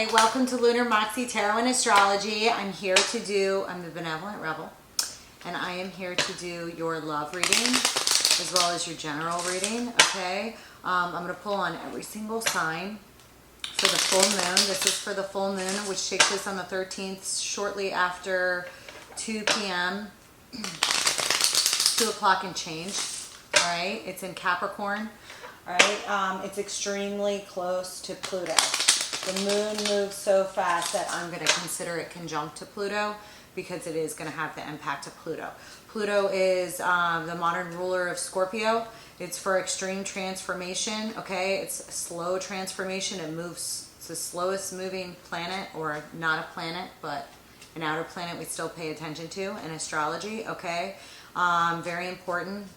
Hi, welcome to Lunar Moxie Tarot and Astrology. I'm the Benevolent Rebel, and I am here to do your love reading as well as your general reading, okay? I'm going to pull on every single sign for the full moon. This is for the full moon, which takes place on the 13th, shortly after 2 p.m., 2 o'clock and change, all right? It's in Capricorn, all right? It's extremely close to Pluto. The moon moves so fast that I'm going to consider it conjunct to Pluto because it is going to have the impact of Pluto. Pluto is the modern ruler of Scorpio. It's for extreme transformation, okay? It's a slow transformation. It's the slowest moving planet, or not a planet, but an outer planet we still pay attention to in astrology, okay? Very important.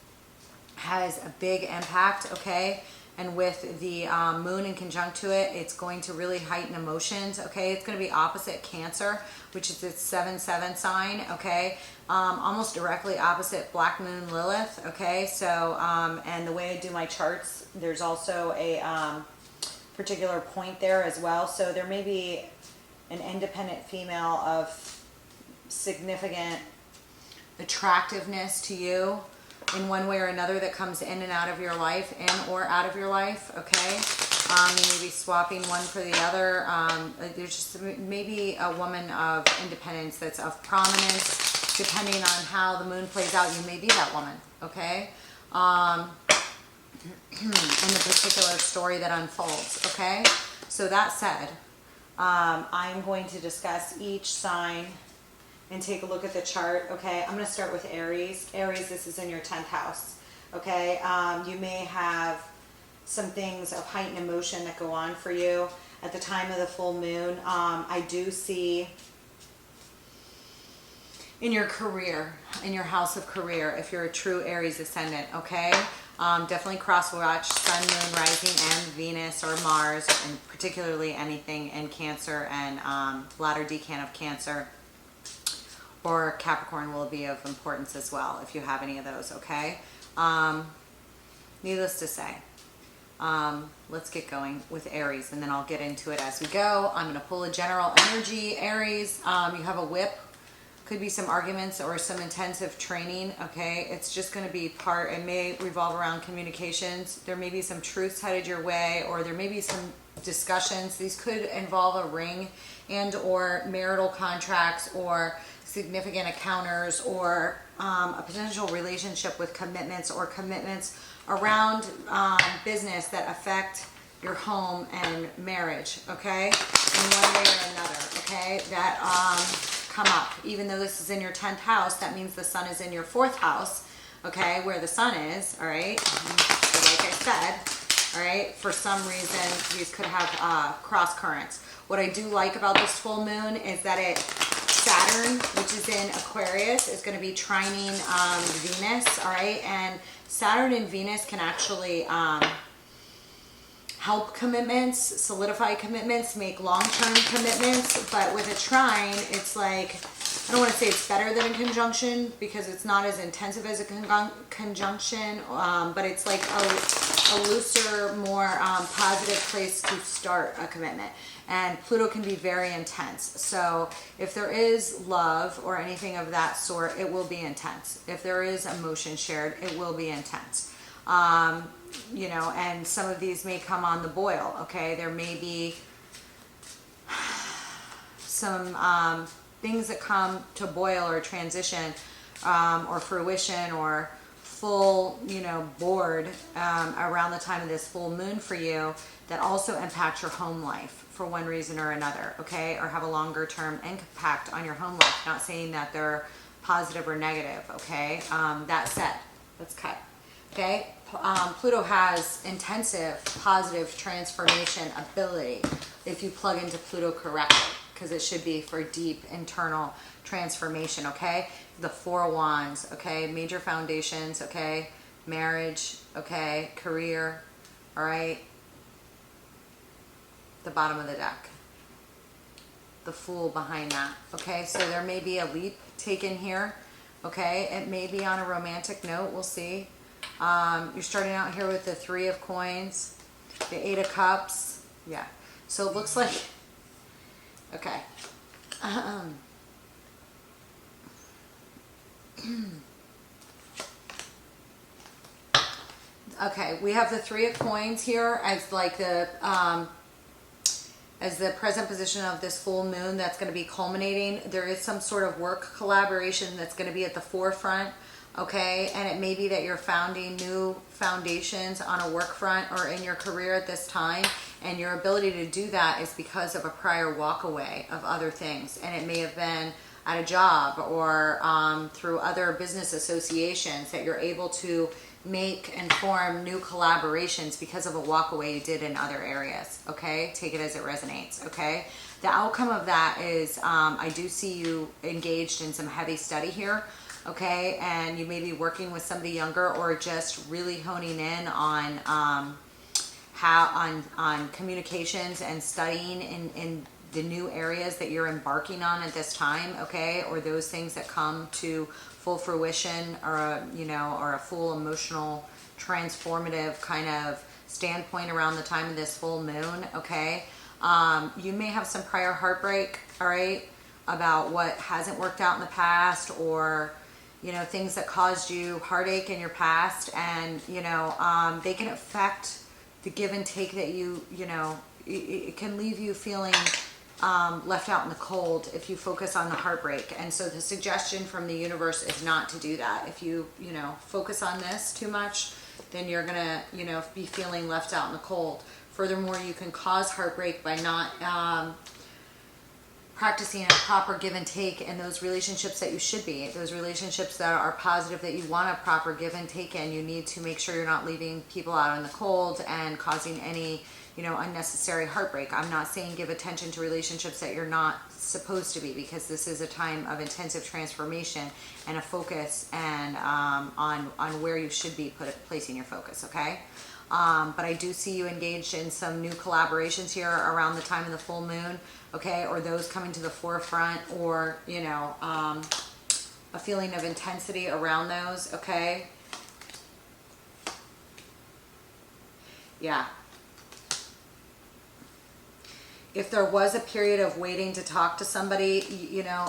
Has a big impact, okay? And with the moon in conjunct to it, it's going to really heighten emotions, okay? It's going to be opposite Cancer, which is its 7-7 sign, okay? Almost directly opposite Black Moon Lilith, okay? So, and the way I do my charts, there's also a particular point there as well. So there may be an independent female of significant attractiveness to you in one way or another that comes in and out of your life, okay? You may be swapping one for the other. There's just maybe a woman of independence that's of prominence. Depending on how the moon plays out, you may be that woman, okay? In the particular story that unfolds, okay? So that said, I'm going to discuss each sign and take a look at the chart, okay? I'm going to start with Aries. Aries, this is in your 10th house, okay? You may have some things of heightened emotion that go on for you at the time of the full moon. I do see in your career, in your house of career, if you're a true Aries ascendant, okay? Definitely cross-watch Sun, Moon, Rising, and Venus or Mars, and particularly anything in Cancer and latter decan of Cancer. Or Capricorn will be of importance as well if you have any of those, okay? Needless to say, let's get going with Aries, and then I'll get into it as we go. I'm going to pull a general energy. Aries, you have a whip. Could be some arguments or some intensive training, okay? It's just going to be it may revolve around communications. There may be some truths headed your way, or there may be some discussions. These could involve a ring and or marital contracts or significant encounters, or a potential relationship with commitments or commitments around business that affect your home and marriage, okay? In one way or another, okay? That come up. Even though this is in your 10th house, that means the sun is in your 4th house, okay? Where the sun is, all right? So like I said, all right, for some reason, these could have cross currents. What I do like about this full moon is that Saturn, which is in Aquarius, is going to be trining Venus, all right? And Saturn and Venus can actually help commitments, solidify commitments, make long-term commitments. But with a trine, it's like, I don't want to say it's better than a conjunction because it's not as intensive as a conjunction, but it's like a looser, more positive place to start a commitment. And Pluto can be very intense. So if there is love or anything of that sort, it will be intense. If there is emotion shared, it will be intense. You know, and some of these may come on the boil, okay? There may be some things that come to boil or transition or fruition or full, you know, board around the time of this full moon for you that also impact your home life for one reason or another, okay? Or have a longer term impact on your home life. Not saying that they're positive or negative, okay? That said, let's cut, okay? Pluto has intensive positive transformation ability if you plug into Pluto correctly, because it should be for deep internal transformation, okay? The 4 of Wands, okay? Major foundations, okay? Marriage, okay? Career, all right? The bottom of the deck. The Fool behind that, okay? So there may be a leap taken here, okay? It may be on a romantic note, we'll see. You're starting out here with the 3 of Coins, the 8 of Cups, yeah. So it looks like Okay. Okay, we have the Three of Coins here as like the present position of this full moon that's going to be culminating. There is some sort of work collaboration that's going to be at the forefront, okay? And it may be that you're founding new foundations on a work front or in your career at this time, and your ability to do that is because of a prior walk away of other things. And it may have been at a job or through other business associations that you're able to make and form new collaborations because of a walk away you did in other areas, okay? Take it as it resonates, okay? The outcome of that is I do see you engaged in some heavy study here, okay? And you may be working with somebody younger or just really honing in on on communications and studying in the new areas that you're embarking on at this time, okay? Or those things that come to full fruition or or a full emotional transformative kind of standpoint around the time of this full moon, okay? You may have some prior heartbreak, all right, about what hasn't worked out in the past, or things that caused you heartache in your past, and they can affect the give and take that it can leave you feeling left out in the cold if you focus on the heartbreak. And so the suggestion from the universe is not to do that. If you focus on this too much, then you're gonna be feeling left out in the cold. Furthermore, you can cause heartbreak by not practicing a proper give and take in those relationships that you should be, those relationships that are positive, that you want a proper give and take in. You need to make sure you're not leaving people out in the cold and causing any unnecessary heartbreak. I'm not saying give attention to relationships that you're not supposed to be, because this is a time of intensive transformation and a focus and on where you should be placing your focus, okay? But I do see you engaged in some new collaborations here around the time of the full moon, okay? Or those coming to the forefront, or, a feeling of intensity around those, okay? Yeah. If there was a period of waiting to talk to somebody,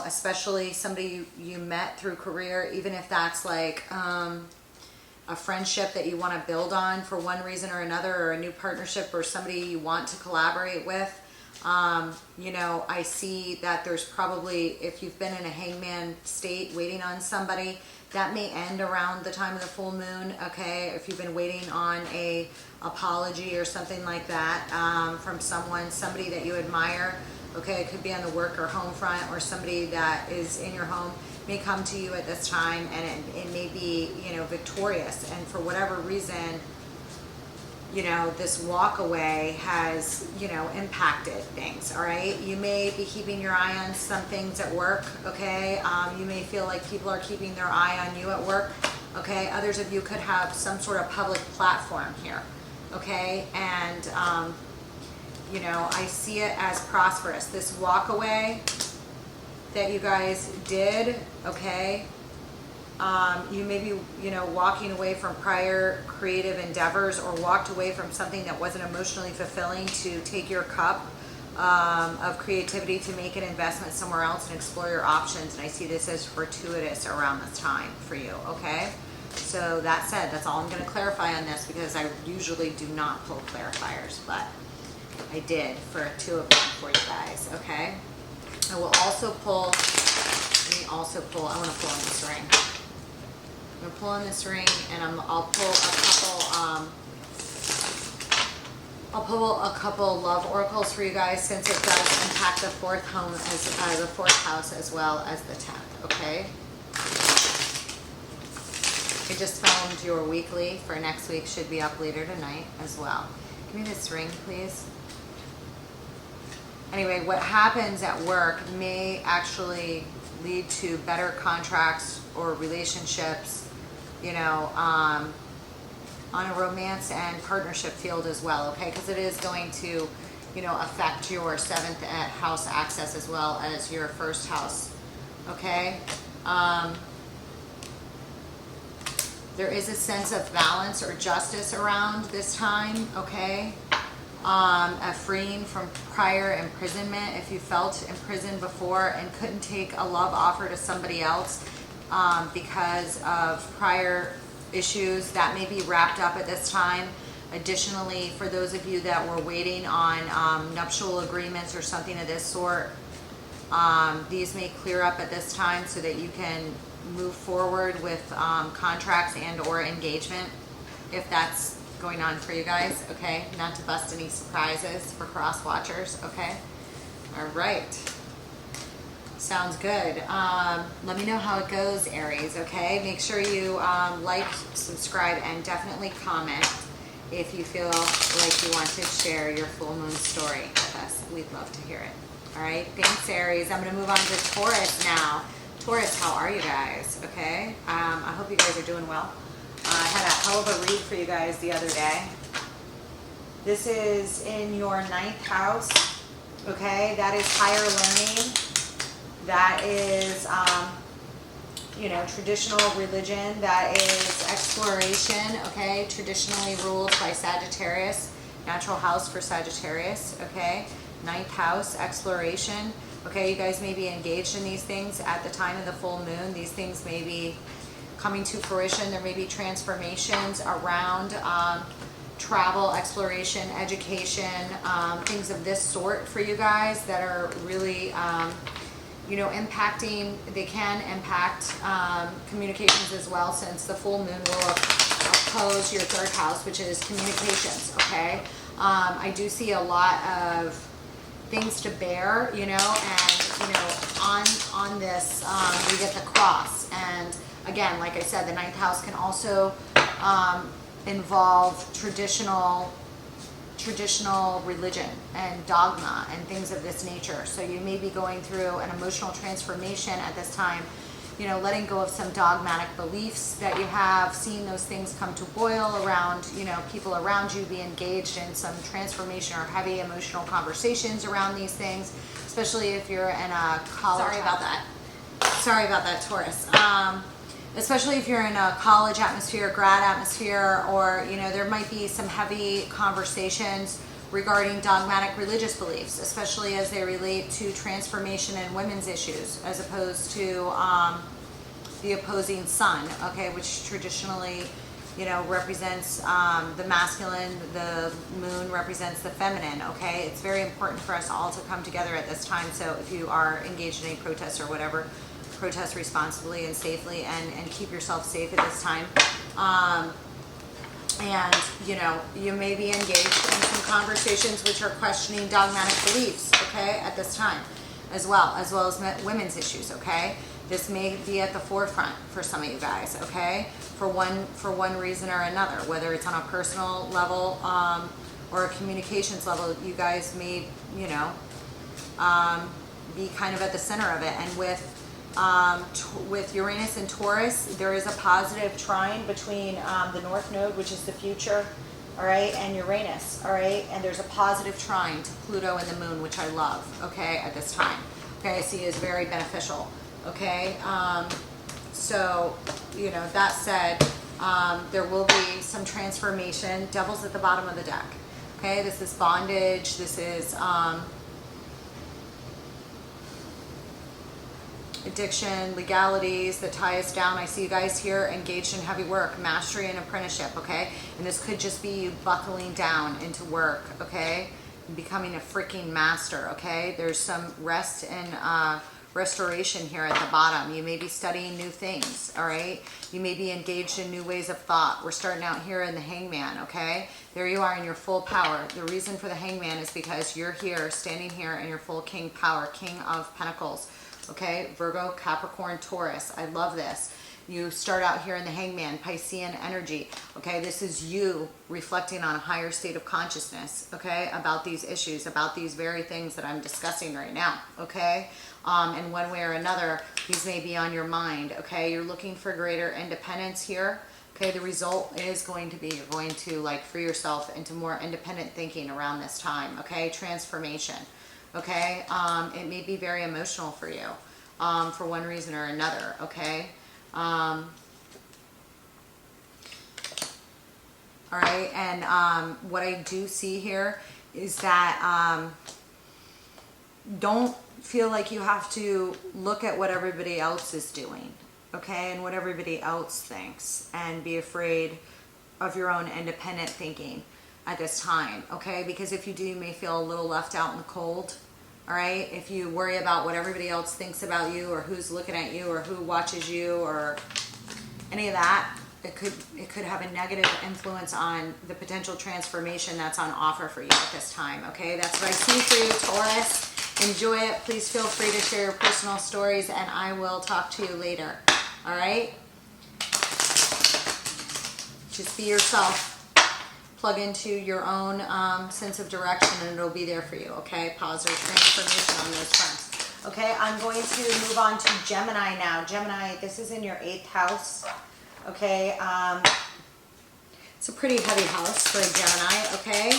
especially somebody you met through career, even if that's like a friendship that you want to build on for one reason or another, or a new partnership, or somebody you want to collaborate with, I see that there's probably, if you've been in a hangman state waiting on somebody, that may end around the time of the full moon, okay? If you've been waiting on a apology or something like that from somebody that you admire, okay? It could be on the work or home front, or somebody that is in your home may come to you at this time, and it may be, victorious. And for whatever reason, this walk away has, impacted things, all right? You may be keeping your eye on some things at work, okay? You may feel like people are keeping their eye on you at work, okay? Others of you could have some sort of public platform here, okay? And, I see it as prosperous. This walk away that you guys did, okay? You may be, walking away from prior creative endeavors, or walked away from something that wasn't emotionally fulfilling to take your cup of creativity to make an investment somewhere else and explore your options. And I see this as fortuitous around this time for you, okay? So that said, that's all I'm going to clarify on this, because I usually do not pull clarifiers, but I did for two of them for you guys, okay? I will also pull, I want to pull on this ring. I'm going to pull on this ring, and I'll pull a couple love oracles for you guys, since it does impact the fourth home as the fourth house as well as the 10th, okay? I just filmed your weekly for next week, should be up later tonight as well. Give me this ring, please. Anyway, what happens at work may actually lead to better contracts or relationships, on a romance and partnership field as well, okay? Because it is going to, affect your 7th house access as well as your 1st house, okay? There is a sense of balance or justice around this time, okay? a freeing from prior imprisonment. If you felt imprisoned before and couldn't take a love offer to somebody else because of prior issues, that may be wrapped up at this time. Additionally, for those of you that were waiting on nuptial agreements or something of this sort, these may clear up at this time so that you can move forward with contracts and or engagement, if that's going on for you guys, okay? Not to bust any surprises for cross watchers, okay? All right. Sounds good. Let me know how it goes, Aries, okay? Make sure you like, subscribe, and definitely comment if you feel like you want to share your full moon story with us. We'd love to hear it. All right, thanks, Aries. I'm going to move on to Taurus now. Taurus, how are you guys? Okay, I hope you guys are doing well. I had a hell of a read for you guys the other day. This is in your 9th house, okay? That is higher learning. That is, you know, traditional religion. That is exploration, okay? Traditionally ruled by Sagittarius, natural house for Sagittarius, okay? 9th house, exploration. Okay, you guys may be engaged in these things at the time of the full moon. These things may be coming to fruition. There may be transformations around travel, exploration, education, things of this sort for you guys that are really, you know, impacting. They can impact communications as well, since the full moon will oppose your 3rd house, which is communications, okay? I do see a lot of things to bear, you know, and, you know, on this, we get the cross. And again, like I said, the 9th house can also involve traditional religion and dogma and things of this nature. So you may be going through an emotional transformation at this time, you know, letting go of some dogmatic beliefs that you have, seeing those things come to boil around, you know, people around you, be engaged in some transformation or heavy emotional conversations around these things, especially if you're in a college. Sorry about that, Taurus. Especially if you're in a college atmosphere, grad atmosphere, or, you know, there might be some heavy conversations regarding dogmatic religious beliefs, especially as they relate to transformation and women's issues, as opposed to the opposing sun, okay, which traditionally, you know, represents the masculine, the moon represents the feminine, okay? It's very important for us all to come together at this time. So if you are engaged in a protest or whatever, protest responsibly and safely, and keep yourself safe at this time. And, you know, you may be engaged in some conversations which are questioning dogmatic beliefs, okay, at this time, as well as women's issues, okay? This may be at the forefront for some of you guys, okay, for one reason or another, whether it's on a personal level or a communications level. You guys may, you know, be kind of at the center of it. And with Uranus and Taurus, there is a positive trine between the North Node, which is the future, all right, and Uranus, all right, and there's a positive trine to Pluto and the moon, which I love, okay, at this time, okay, I see is very beneficial, okay. So, you know, that said, there will be some transformation. Devil's at the bottom of the deck, okay. This is bondage. This is addiction, legalities that tie us down. I see you guys here engaged in heavy work, mastery and apprenticeship, okay? And this could just be you buckling down into work, okay? Becoming a freaking master, okay? There's some rest and restoration here at the bottom. You may be studying new things, all right? You may be engaged in new ways of thought. We're starting out here in the Hangman, okay? There you are in your full power. The reason for the Hangman is because you're here, standing here in your full king power, King of Pentacles. Okay, Virgo, Capricorn, Taurus. I love this. You start out here in the Hangman, Piscean energy. Okay, this is you reflecting on a higher state of consciousness, okay, about these issues, about these very things that I'm discussing right now, okay? In one way or another, these may be on your mind, okay? You're looking for greater independence here. Okay, the result is going to be you're going to like free yourself into more independent thinking around this time, okay? Transformation. Okay, it may be very emotional for you for one reason or another, okay? All right, and what I do see here is that don't feel like you have to look at what everybody else is doing, okay, and what everybody else thinks, and be afraid of your own independent thinking at this time, okay? Because if you do, you may feel a little left out in the cold, all right? If you worry about what everybody else thinks about you, or who's looking at you, or who watches you, or any of that, it could have a negative influence on the potential transformation that's on offer for you at this time, okay? That's what I see for you, Taurus. Enjoy it. Please feel free to share your personal stories, and I will talk to you later, all right? Just be yourself. Plug into your own sense of direction, and it'll be there for you, okay? Positive transformation on those fronts. Okay, I'm going to move on to Gemini now. Gemini, this is in your 8th house, okay? It's a pretty heavy house for a Gemini, okay?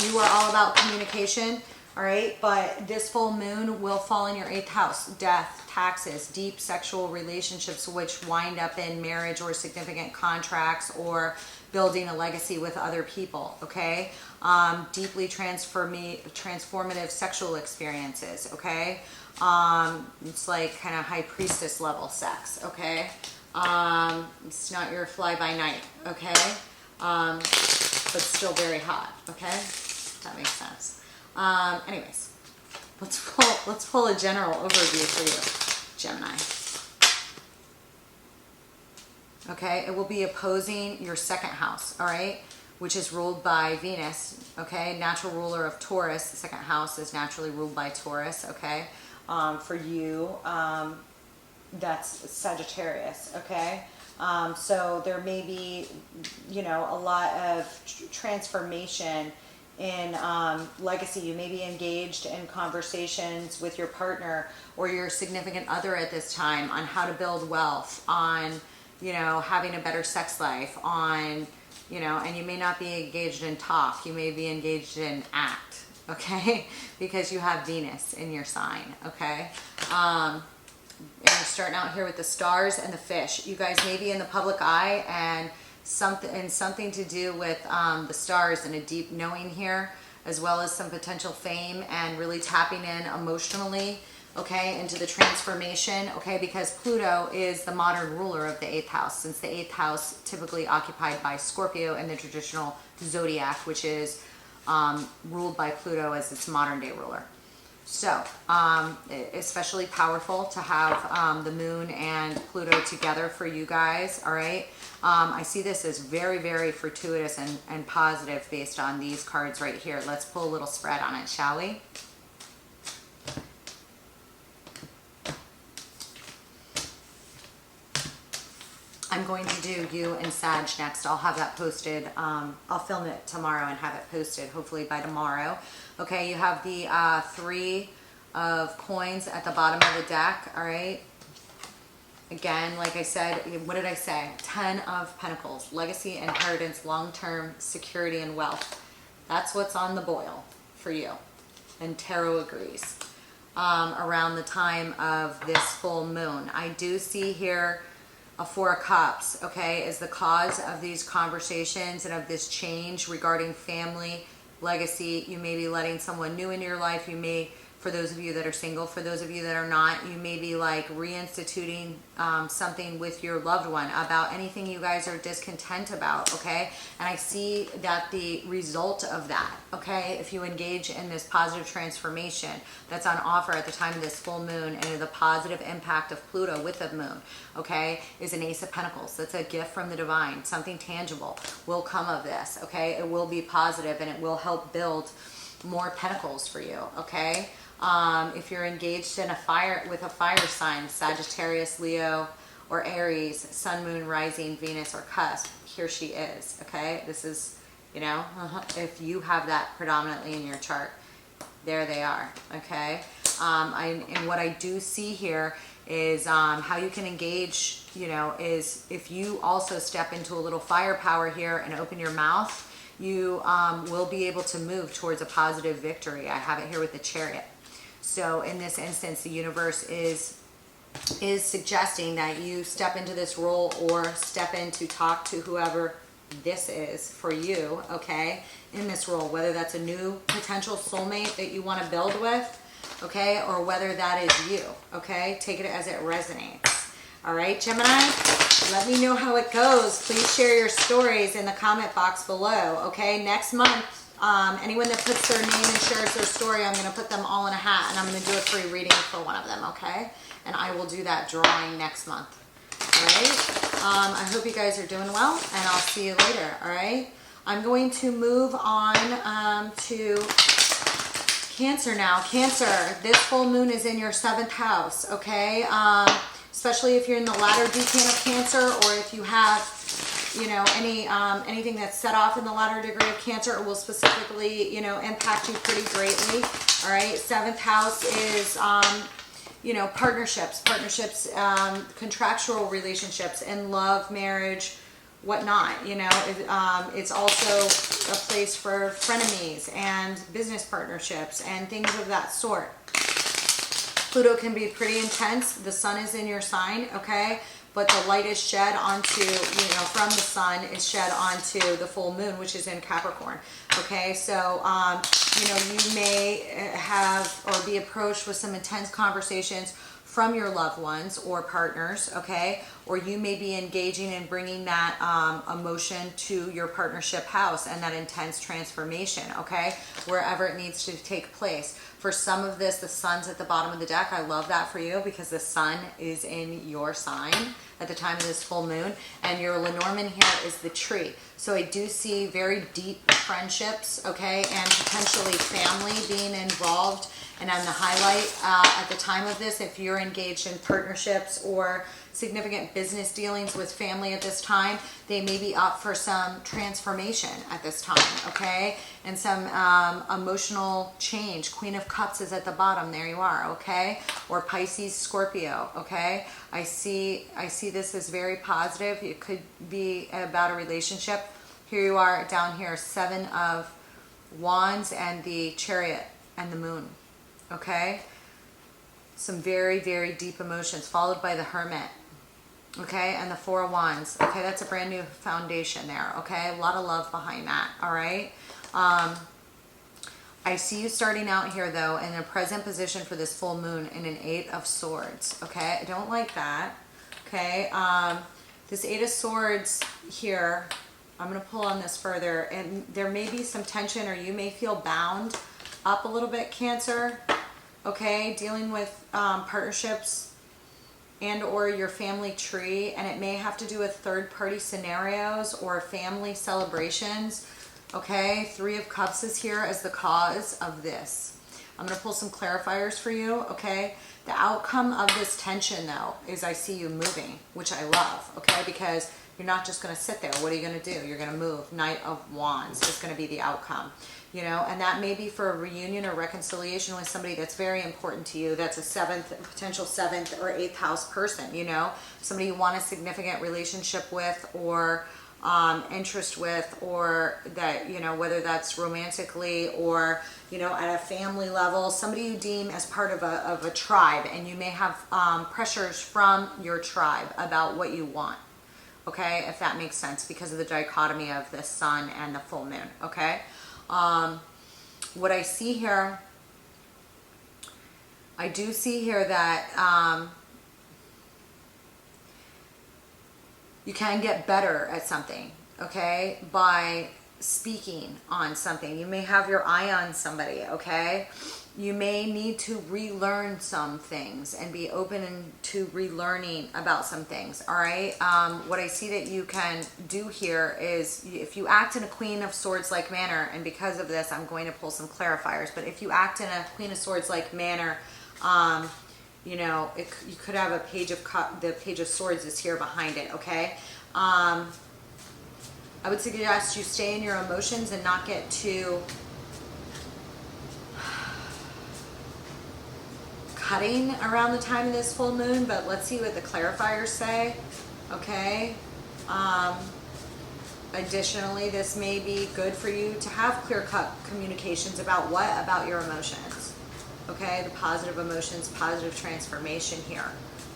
You are all about communication, all right? But this full moon will fall in your 8th house. Death, taxes, deep sexual relationships which wind up in marriage or significant contracts, or building a legacy with other people, okay? Deeply transformative sexual experiences, okay? It's like kind of high priestess level sex, okay? It's not your fly-by-night, okay? But still very hot, okay? If that makes sense. Anyways, let's pull a general overview for you, Gemini. Okay, it will be opposing your 2nd house, all right, which is ruled by Venus, okay, natural ruler of Taurus. The 2nd house is naturally ruled by Taurus, okay. For you, that's Sagittarius, okay. So there may be, you know, a lot of transformation in legacy. You may be engaged in conversations with your partner or your significant other at this time on how to build wealth, on, you know, having a better sex life, on, you know, and you may not be engaged in talk, you may be engaged in act, okay, because you have Venus in your sign, okay. And you're starting out here with the stars and the fish. You guys may be in the public eye, and something to do with the stars and a deep knowing here, as well as some potential fame, and really tapping in emotionally, okay, into the transformation, okay, because Pluto is the modern ruler of the 8th house, since the 8th house typically occupied by Scorpio in the traditional zodiac, which is ruled by Pluto as its modern day ruler. So, especially powerful to have the moon and Pluto together for you guys, all right? I see this as very, very fortuitous and positive based on these cards right here. Let's pull a little spread on it, shall we? I'm going to do you and Sag next. I'll have that posted. I'll film it tomorrow and have it posted hopefully by tomorrow. Okay, you have the 3 of coins at the bottom of the deck, all right? Again, like I said, what did I say? 10 of Pentacles, legacy, inheritance, long-term security, and wealth. That's what's on the boil for you. And Tarot agrees. Around the time of this full moon. I do see here a 4 of Cups, okay, is the cause of these conversations and of this change regarding family, legacy. You may be letting someone new into your life. You may, for those of you that are single, for those of you that are not, you may be like reinstituting something with your loved one about anything you guys are discontent about, okay? And I see that the result of that, okay, if you engage in this positive transformation that's on offer at the time of this full moon, and the positive impact of Pluto with the moon, okay, is an Ace of Pentacles. That's a gift from the divine. Something tangible will come of this, okay? It will be positive, and it will help build more pentacles for you, okay? If you're engaged in a fire sign, Sagittarius, Leo, or Aries, Sun, Moon, Rising, Venus, or Cusp, here she is, okay? This is, you know, if you have that predominantly in your chart, there they are, okay? And what I do see here is how you can engage, you know, is if you also step into a little firepower here and open your mouth, you will be able to move towards a positive victory. I have it here with the Chariot. So in this instance, the universe is suggesting that you step into this role or step in to talk to whoever this is for you, okay, in this role, whether that's a new potential soulmate that you want to build with, okay, or whether that is you, okay? Take it as it resonates. All right, Gemini, let me know how it goes. Please share your stories in the comment box below, okay? Next month, anyone that puts their name and shares their story, I'm going to put them all in a hat, and I'm going to do a free reading for one of them, okay? And I will do that drawing next month, all right? I hope you guys are doing well, and I'll see you later, all right? I'm going to move on to Cancer now. Cancer, this full moon is in your 7th house, okay? Especially if you're in the latter decan of Cancer, or if you have, you know, anything that's set off in the latter degree of Cancer, it will specifically, you know, impact you pretty greatly. All right, 7th house is, you know, partnerships, contractual relationships, in love, marriage, whatnot. You know, it's also a place for frenemies and business partnerships and things of that sort. Pluto can be pretty intense. The sun is in your sign, okay? But the light is shed onto, you know, from the sun is shed onto the full moon, which is in Capricorn, okay? So, you know, you may have or be approached with some intense conversations from your loved ones or partners, okay? Or you may be engaging and bringing that emotion to your partnership house and that intense transformation, okay? Wherever it needs to take place. For some of this, the sun's at the bottom of the deck. I love that for you because the sun is in your sign at the time of this full moon, and your Lenormand here is the tree. So I do see very deep friendships, okay, and potentially family being involved. And on the highlight at the time of this, if you're engaged in partnerships or significant business dealings with family at this time, they may be up for some transformation at this time, okay? And some emotional change. Queen of Cups is at the bottom. There you are, okay? Or Pisces, Scorpio, okay? I see this as very positive. It could be about a relationship. Here you are down here, 7 of Wands and the Chariot and the Moon, okay? Some very, very deep emotions, followed by the Hermit. Okay, and the 4 of Wands. Okay, that's a brand new foundation there. Okay, a lot of love behind that. All right. I see you starting out here though in a present position for this full moon in an 8 of Swords. Okay, I don't like that. Okay, this 8 of Swords here, I'm going to pull on this further, and there may be some tension, or you may feel bound up a little bit, Cancer. Okay, dealing with partnerships and or your family tree, and it may have to do with third-party scenarios or family celebrations, okay? 3 of Cups is here as the cause of this. I'm going to pull some clarifiers for you, okay? The outcome of this tension, though, is I see you moving, which I love, okay? Because you're not just going to sit there. What are you going to do? You're going to move. Knight of Wands is going to be the outcome. You know, and that may be for a reunion or reconciliation with somebody that's very important to you. That's a potential 7th or 8th house person, you know, somebody you want a significant relationship with, or interest with, or that, you know, whether that's romantically or, you know, at a family level, somebody you deem as part of a tribe, and you may have pressures from your tribe about what you want. Okay, if that makes sense, because of the dichotomy of the sun and the full moon, okay? What I see here, I do see here that you can get better at something, okay, by speaking on something. You may have your eye on somebody, okay? You may need to relearn some things and be open to relearning about some things, all right? What I see that you can do here is, if you act in a Queen of Swords-like manner, and because of this, I'm going to pull some clarifiers, but if you act in a Queen of Swords-like manner, you know, you could have a Page of the Page of Swords is here behind it, okay? I would suggest you stay in your emotions and not get too cutting around the time of this full moon, but let's see what the clarifiers say, okay? Additionally, this may be good for you to have clear-cut communications about what? About your emotions, okay? The positive emotions, positive transformation here,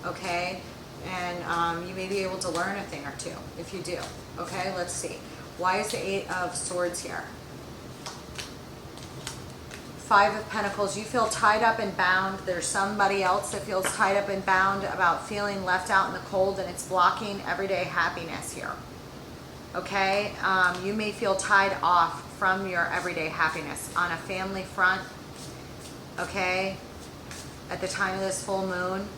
okay? And you may be able to learn a thing or two if you do, okay? Let's see. Why is the Eight of Swords here? Five of Pentacles. You feel tied up and bound. There's somebody else that feels tied up and bound about feeling left out in the cold, and it's blocking everyday happiness here. Okay? You may feel tied off from your everyday happiness on a family front. Okay? At the time of this full moon,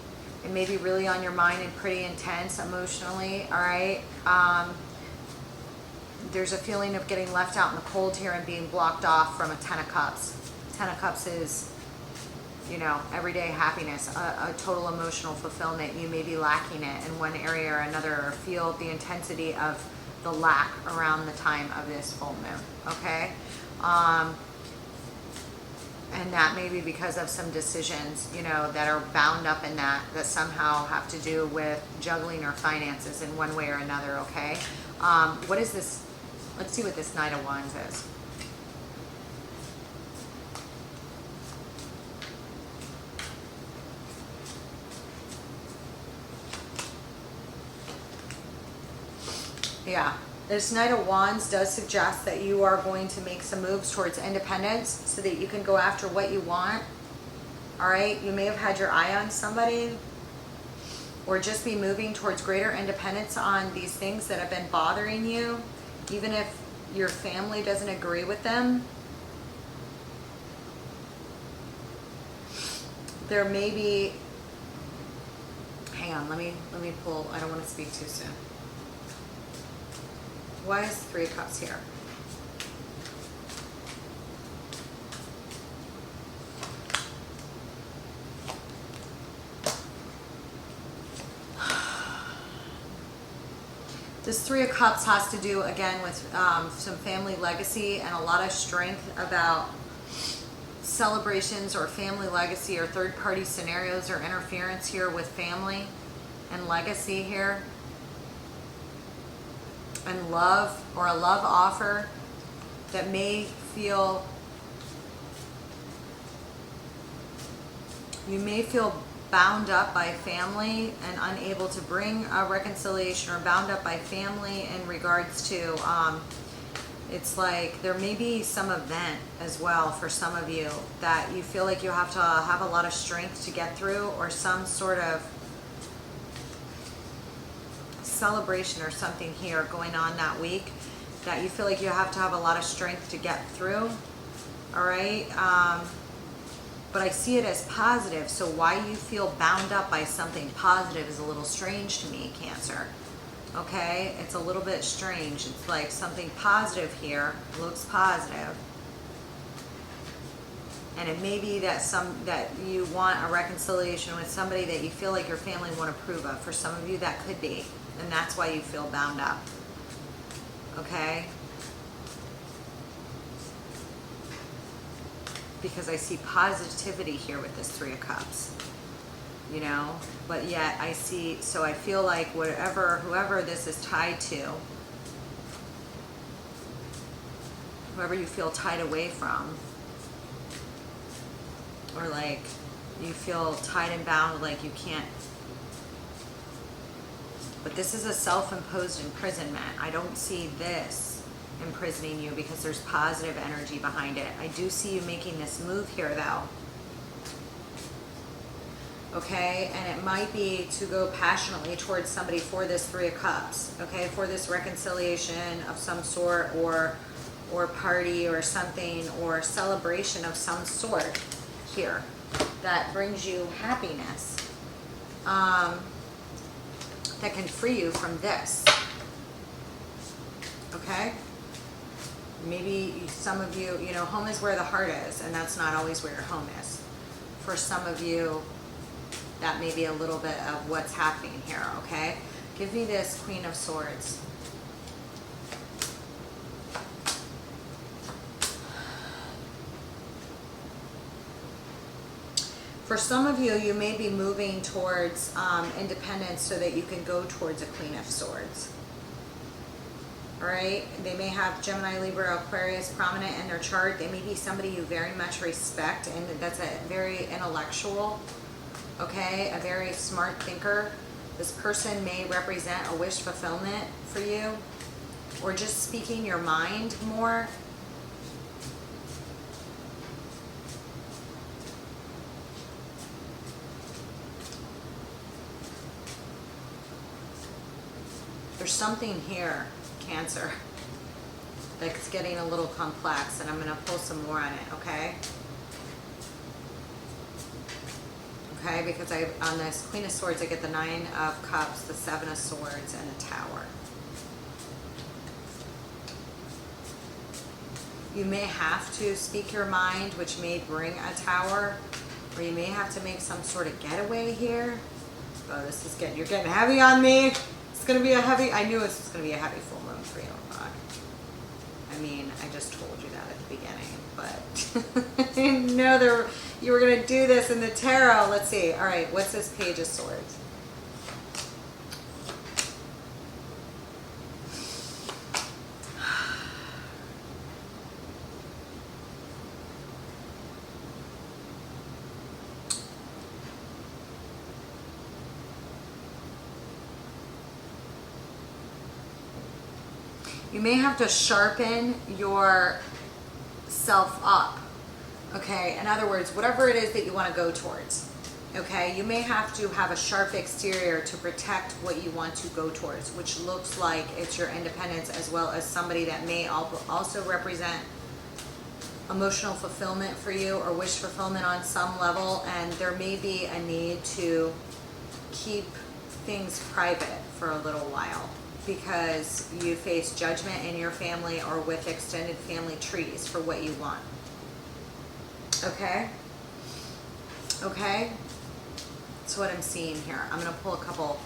it may be really on your mind and pretty intense emotionally. All right? There's a feeling of getting left out in the cold here and being blocked off from a Ten of Cups. Ten of Cups is, you know, everyday happiness, a total emotional fulfillment. You may be lacking it in one area or another, or feel the intensity of the lack around the time of this full moon, okay? And that may be because of some decisions, you know, that are bound up in that somehow have to do with juggling or finances in one way or another, okay? What is this? Let's see what this Knight of Wands is. Yeah, this Knight of Wands does suggest that you are going to make some moves towards independence so that you can go after what you want. All right, you may have had your eye on somebody, or just be moving towards greater independence on these things that have been bothering you, even if your family doesn't agree with them. There may be, hang on, let me pull, I don't want to speak too soon. Why is Three of Cups here? This Three of Cups has to do, again, with some family legacy and a lot of strength about celebrations or family legacy or third-party scenarios or interference here with family and legacy here. And love, or a love offer that may feel, you may feel bound up by family and unable to bring a reconciliation, or bound up by family in regards to, it's like there may be some event as well for some of you that you feel like you have to have a lot of strength to get through, or some sort of celebration or something here going on that week that you feel like you have to have a lot of strength to get through. All right, but I see it as positive, so why you feel bound up by something positive is a little strange to me, Cancer. Okay, it's a little bit strange. It's like something positive here looks positive, and it may be that that you want a reconciliation with somebody that you feel like your family won't approve of. For some of you, that could be, and that's why you feel bound up. Okay, because I see positivity here with this Three of Cups, you know, but yet I see, so I feel like whoever this is tied to, whoever you feel tied away from, or like you feel tied and bound, like you can't, but this is a self-imposed imprisonment. I don't see this imprisoning you because there's positive energy behind it. I do see you making this move here though. Okay, and it might be to go passionately towards somebody for this Three of Cups, okay, for this reconciliation of some sort, or party or something, or celebration of some sort here that brings you happiness, that can free you from this. Okay, maybe some of you, you know, home is where the heart is, and that's not always where your home is. For some of you, that may be a little bit of what's happening here. Okay, give me this Queen of Swords. For some of you, you may be moving towards independence so that you can go towards a Queen of Swords. All right, they may have Gemini, Libra, Aquarius prominent in their chart. They may be somebody you very much respect, and that's a very intellectual, okay, a very smart thinker. This person may represent a wish fulfillment for you. or just speaking your mind more. There's something here, Cancer, that's getting a little complex, and I'm going to pull some more on it, okay? Okay, because on this Queen of Swords, I get the Nine of Cups, the Seven of Swords, and the Tower. You may have to speak your mind, which may bring a Tower, or you may have to make some sort of getaway here. Oh, this is you're getting heavy on me. It's going to be a heavy, I knew this was going to be a heavy full moon for you. I mean, I just told you that at the beginning, but I didn't know you were going to do this in the tarot. Let's see. All right, what's this Page of Swords? You may have to sharpen yourself up, okay? In other words, whatever it is that you want to go towards, okay? You may have to have a sharp exterior to protect what you want to go towards, which looks like it's your independence, as well as somebody that may also represent emotional fulfillment for you, or wish fulfillment on some level, and there may be a need to keep things private for a little while, because you face judgment in your family or with extended family trees for what you want. Okay? Okay? That's what I'm seeing here. I'm going to pull a couple.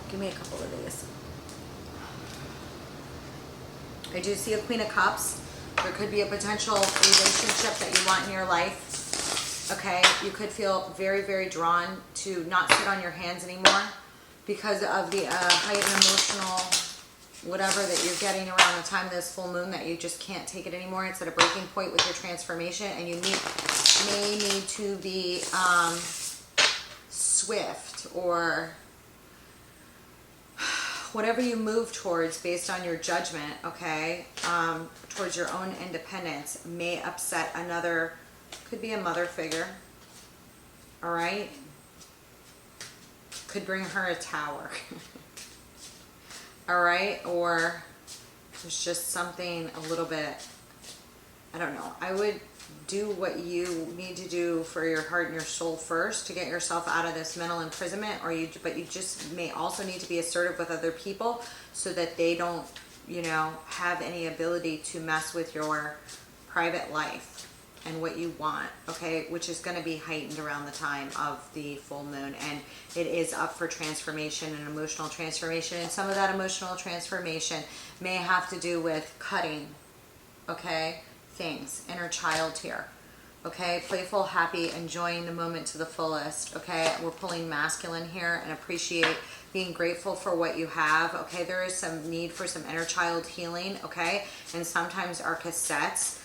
Give me a couple of these. I do see a Queen of Cups. There could be a potential relationship that you want in your life. Okay? You could feel very, very drawn to not sit on your hands anymore, because of the heightened emotional whatever that you're getting around the time of this full moon, that you just can't take it anymore. It's at a breaking point with your transformation, and you may need to be swift, or whatever you move towards based on your judgment, okay, towards your own independence, may upset another, could be a mother figure, all right? Could bring her a Tower. All right, or there's just something a little bit, I don't know. I would do what you need to do for your heart and your soul first to get yourself out of this mental imprisonment, but you just may also need to be assertive with other people so that they don't, you know, have any ability to mess with your private life and what you want, okay, which is going to be heightened around the time of the full moon, and it is up for transformation and emotional transformation, and some of that emotional transformation may have to do with cutting, okay, things, inner child here, okay, playful, happy, enjoying the moment to the fullest, okay, we're pulling masculine here, and appreciate being grateful for what you have, okay, there is some need for some inner child healing, okay, and sometimes our cassettes,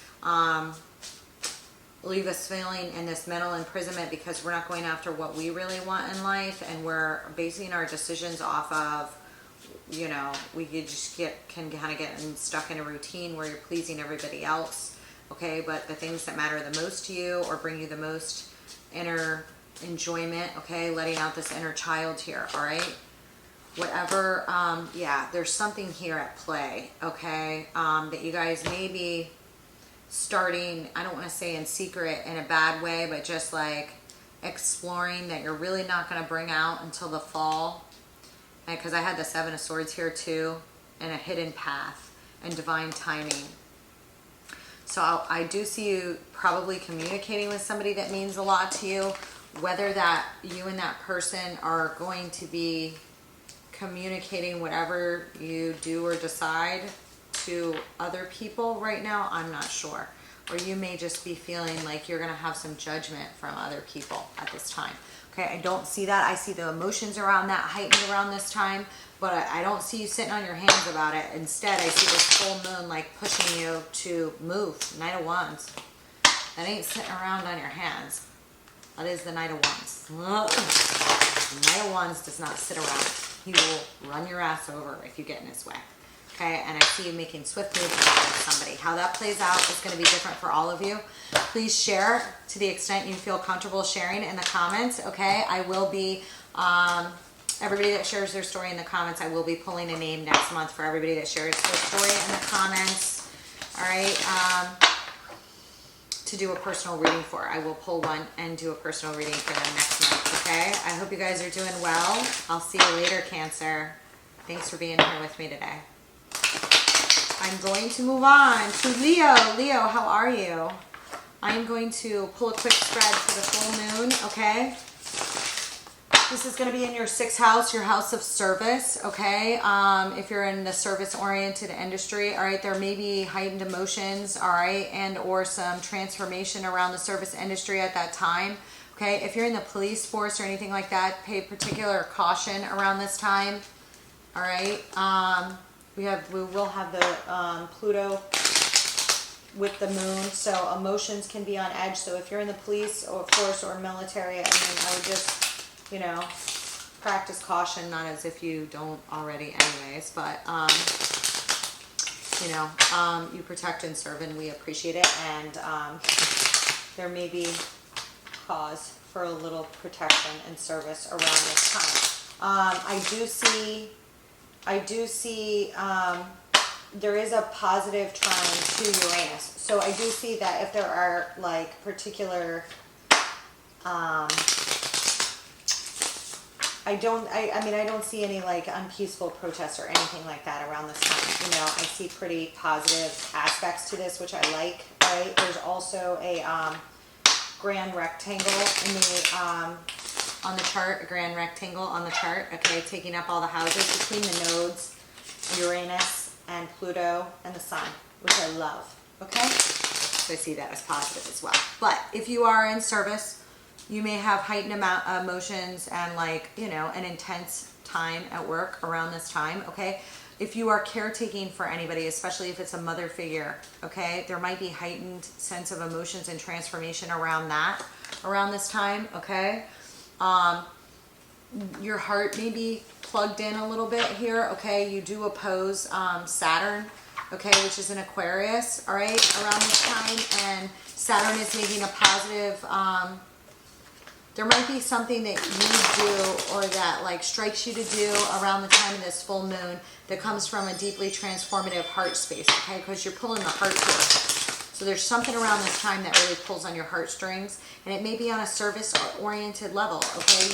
leave us feeling in this mental imprisonment because we're not going after what we really want in life, and we're basing our decisions off of, you know, we could just can kind of get stuck in a routine where you're pleasing everybody else, okay, but the things that matter the most to you or bring you the most inner enjoyment, okay, letting out this inner child here, all right, whatever, yeah, there's something here at play, okay, that you guys may be starting, I don't want to say in secret in a bad way, but just like exploring, that you're really not going to bring out until the fall, because I had the Seven of Swords here too, and a hidden path and divine timing. So I do see you probably communicating with somebody that means a lot to you, whether that you and that person are going to be communicating whatever you do or decide to other people right now, I'm not sure. Or you may just be feeling like you're going to have some judgment from other people at this time. Okay, I don't see that. I see the emotions around that heightened around this time, but I don't see you sitting on your hands about it. Instead, I see this full moon like pushing you to move. Knight of Wands. That ain't sitting around on your hands. That is the Knight of Wands. The Knight of Wands does not sit around. He will run your ass over if you get in his way. Okay, and I see you making swift moves with somebody. How that plays out is going to be different for all of you. Please share to the extent you feel comfortable sharing in the comments. Okay, I will be, everybody that shares their story in the comments, I will be pulling a name next month for everybody that shares their story in the comments. All right, to do a personal reading for. I will pull one and do a personal reading for them next month. Okay, I hope you guys are doing well. I'll see you later, Cancer. Thanks for being here with me today. I'm going to move on to Leo. Leo, how are you? I'm going to pull a quick spread for the full moon, okay? This is going to be in your 6th house, your house of service, okay? If you're in the service-oriented industry, all right, there may be heightened emotions, all right, and or some transformation around the service industry at that time, okay? If you're in the police force or anything like that, pay particular caution around this time, all right? We will have the Pluto with the moon, so emotions can be on edge. So if you're in the police or force or military, I mean, I would just, you know, practice caution, not as if you don't already anyways, but, you know, you protect and serve and we appreciate it. And there may be cause for a little protection and service around this time. I do see there is a positive trine to Uranus. So I do see that if there are like particular, I mean, I don't see any like unpeaceful protests or anything like that around this time. You know, I see pretty positive aspects to this, which I like, right? There's also a grand rectangle in the, on the chart, a grand rectangle on the chart, okay, taking up all the houses between the nodes, Uranus and Pluto and the Sun, which I love, okay? So I see that as positive as well. But if you are in service, you may have heightened emotions and like, you know, an intense time at work around this time, okay? If you are caretaking for anybody, especially if it's a mother figure, okay, there might be heightened sense of emotions and transformation around that, around this time, okay? Your heart may be plugged in a little bit here, okay? You do oppose Saturn, okay, which is an Aquarius, all right, around this time, and Saturn is making a positive, there might be something that you do or that like strikes you to do around the time of this full moon that comes from a deeply transformative heart space, okay, because you're pulling the heart towards. So there's something around this time that really pulls on your heartstrings, and it may be on a service-oriented level, okay?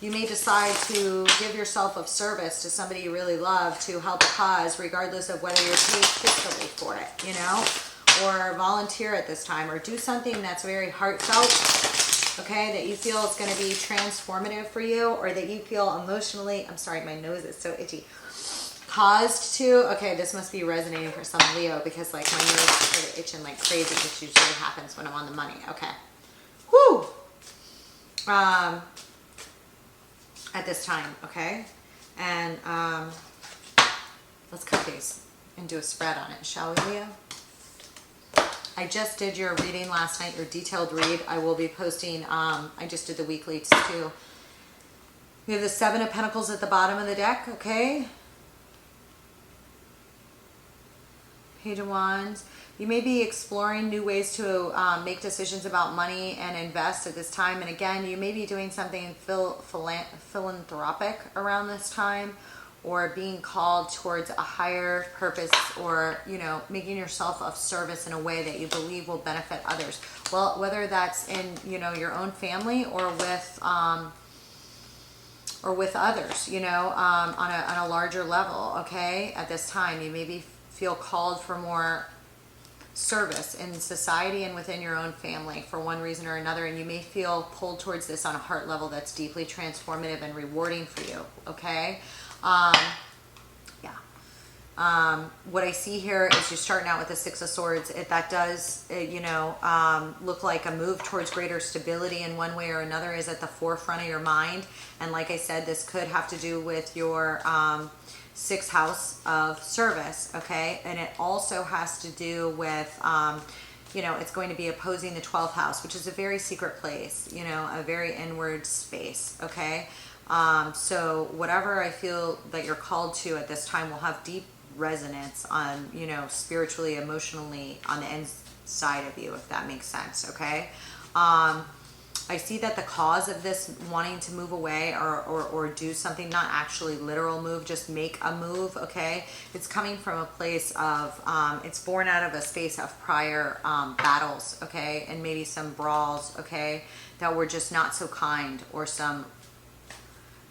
You may decide to give yourself of service to somebody you really love to help a cause, regardless of whether you're paid fiscally for it, you know? Or volunteer at this time, or do something that's very heartfelt, okay, that you feel is going to be transformative for you, or that you feel emotionally, I'm sorry, my nose is so itchy, caused to, okay, this must be resonating for some Leo, because like my nose is sort of itching like crazy, which usually happens when I'm on the money, okay. Woo! At this time, okay? And let's cut these and do a spread on it, shall we, Leo? I just did your reading last night, your detailed read. I will be posting, I just did the weeklies too. We have the 7 of Pentacles at the bottom of the deck, okay? Page of Wands. You may be exploring new ways to make decisions about money and invest at this time. And again, you may be doing something philanthropic around this time, or being called towards a higher purpose, or, you know, making yourself of service in a way that you believe will benefit others. Well, whether that's in, you know, your own family or with others, you know, on a larger level, okay? At this time, you maybe feel called for more service in society and within your own family for one reason or another, and you may feel pulled towards this on a heart level that's deeply transformative and rewarding for you, okay? What I see here is you're starting out with the 6 of Swords. That does, you know, look like a move towards greater stability in one way or another is at the forefront of your mind. And like I said, this could have to do with your 6th house of service, okay? And it also has to do with you know, it's going to be opposing the 12th house, which is a very secret place, you know, a very inward space, okay? So whatever I feel that you're called to at this time will have deep resonance on, you know, spiritually, emotionally, on the inside of you, if that makes sense, okay? I see that the cause of this wanting to move away or do something, not actually literal move, just make a move, okay? It's coming from a place of, it's born out of a space of prior battles, okay? And maybe some brawls, okay? That were just not so kind, or some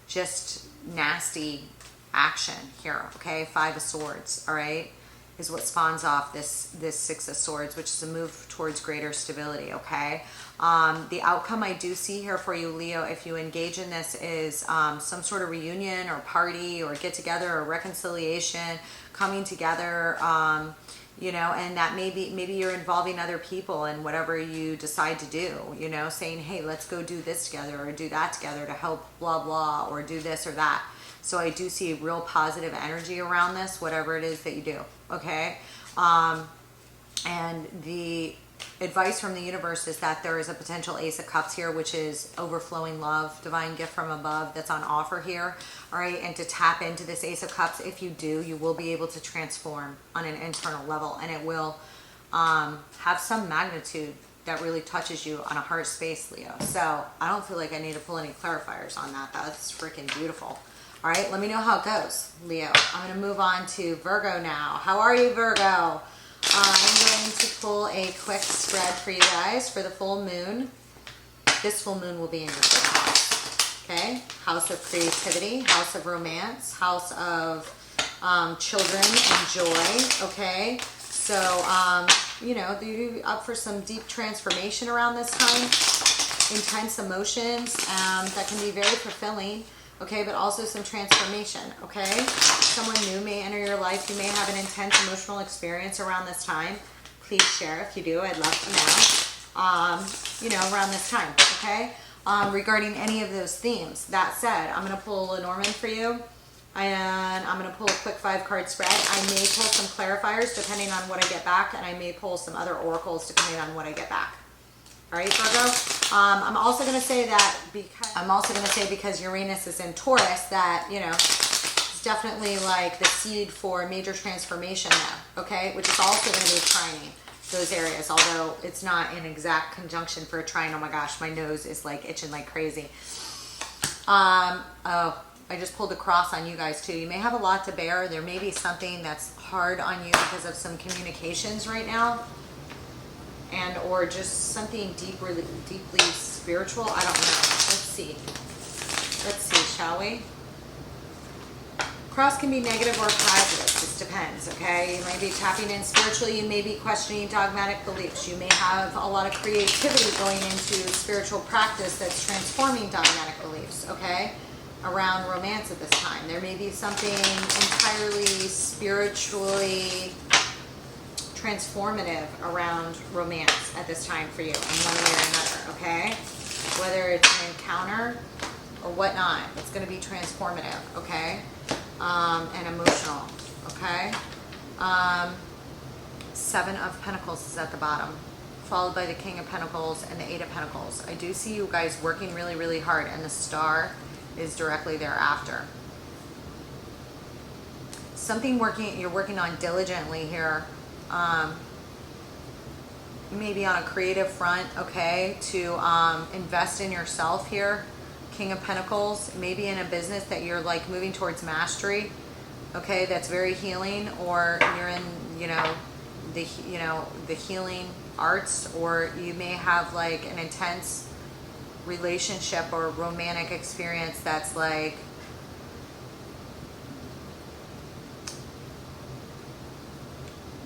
just nasty action here, okay? 5 of Swords, all right? Is what spawns off this 6 of Swords, which is a move towards greater stability, okay? The outcome I do see here for you, Leo, if you engage in this, is some sort of reunion or party or get together or reconciliation, coming together, you know, and that maybe you're involving other people in whatever you decide to do, you know, saying, hey, let's go do this together or do that together to help blah, blah, or do this or that. So I do see real positive energy around this, whatever it is that you do, okay? And the advice from the universe is that there is a potential Ace of Cups here, which is overflowing love, divine gift from above that's on offer here, all right? And to tap into this Ace of Cups, if you do, you will be able to transform on an internal level, and it will have some magnitude that really touches you on a heart space, Leo. So I don't feel like I need to pull any clarifiers on that. That's freaking beautiful. All right, let me know how it goes, Leo. I'm going to move on to Virgo now. How are you, Virgo? I'm going to pull a quick spread for you guys for the full moon. This full moon will be in your 5th house, okay? House of creativity, house of romance, house of children and joy, okay? So, you know, you're up for some deep transformation around this time. Intense emotions that can be very fulfilling. Okay, but also some transformation, okay? Someone new may enter your life. You may have an intense emotional experience around this time. Please share if you do. I'd love to know, you know, around this time, okay? Regarding any of those themes. That said, I'm going to pull Lenormand for you, and I'm going to pull a quick 5-card spread. I may pull some clarifiers depending on what I get back, and I may pull some other oracles depending on what I get back. All right, Virgo. I'm also going to say that because Uranus is in Taurus, that, you know, it's definitely like the seed for major transformation there, okay? Which is also going to be trining those areas, although it's not in exact conjunction for a trine. Oh my gosh, my nose is like itching like crazy. Oh, I just pulled a cross on you guys too. You may have a lot to bear. There may be something that's hard on you because of some communications right now. And or just something deeply spiritual. I don't know. Let's see, shall we? Cross can be negative or positive. Just depends, okay? You may be tapping in spiritually. You may be questioning dogmatic beliefs. You may have a lot of creativity going into spiritual practice that's transforming dogmatic beliefs, okay? Around romance at this time. There may be something entirely spiritually transformative around romance at this time for you in one way or another, okay? Whether it's an encounter or whatnot, it's going to be transformative, okay? And emotional, okay? 7 of Pentacles is at the bottom, followed by the King of Pentacles and the 8 of Pentacles. I do see you guys working really, really hard, and the star is directly thereafter. Something you're working on diligently here. Maybe on a creative front, okay, to invest in yourself here. King of Pentacles, maybe in a business that you're like moving towards mastery, okay, that's very healing, or you're in, the healing arts, or you may have like an intense relationship or romantic experience that's like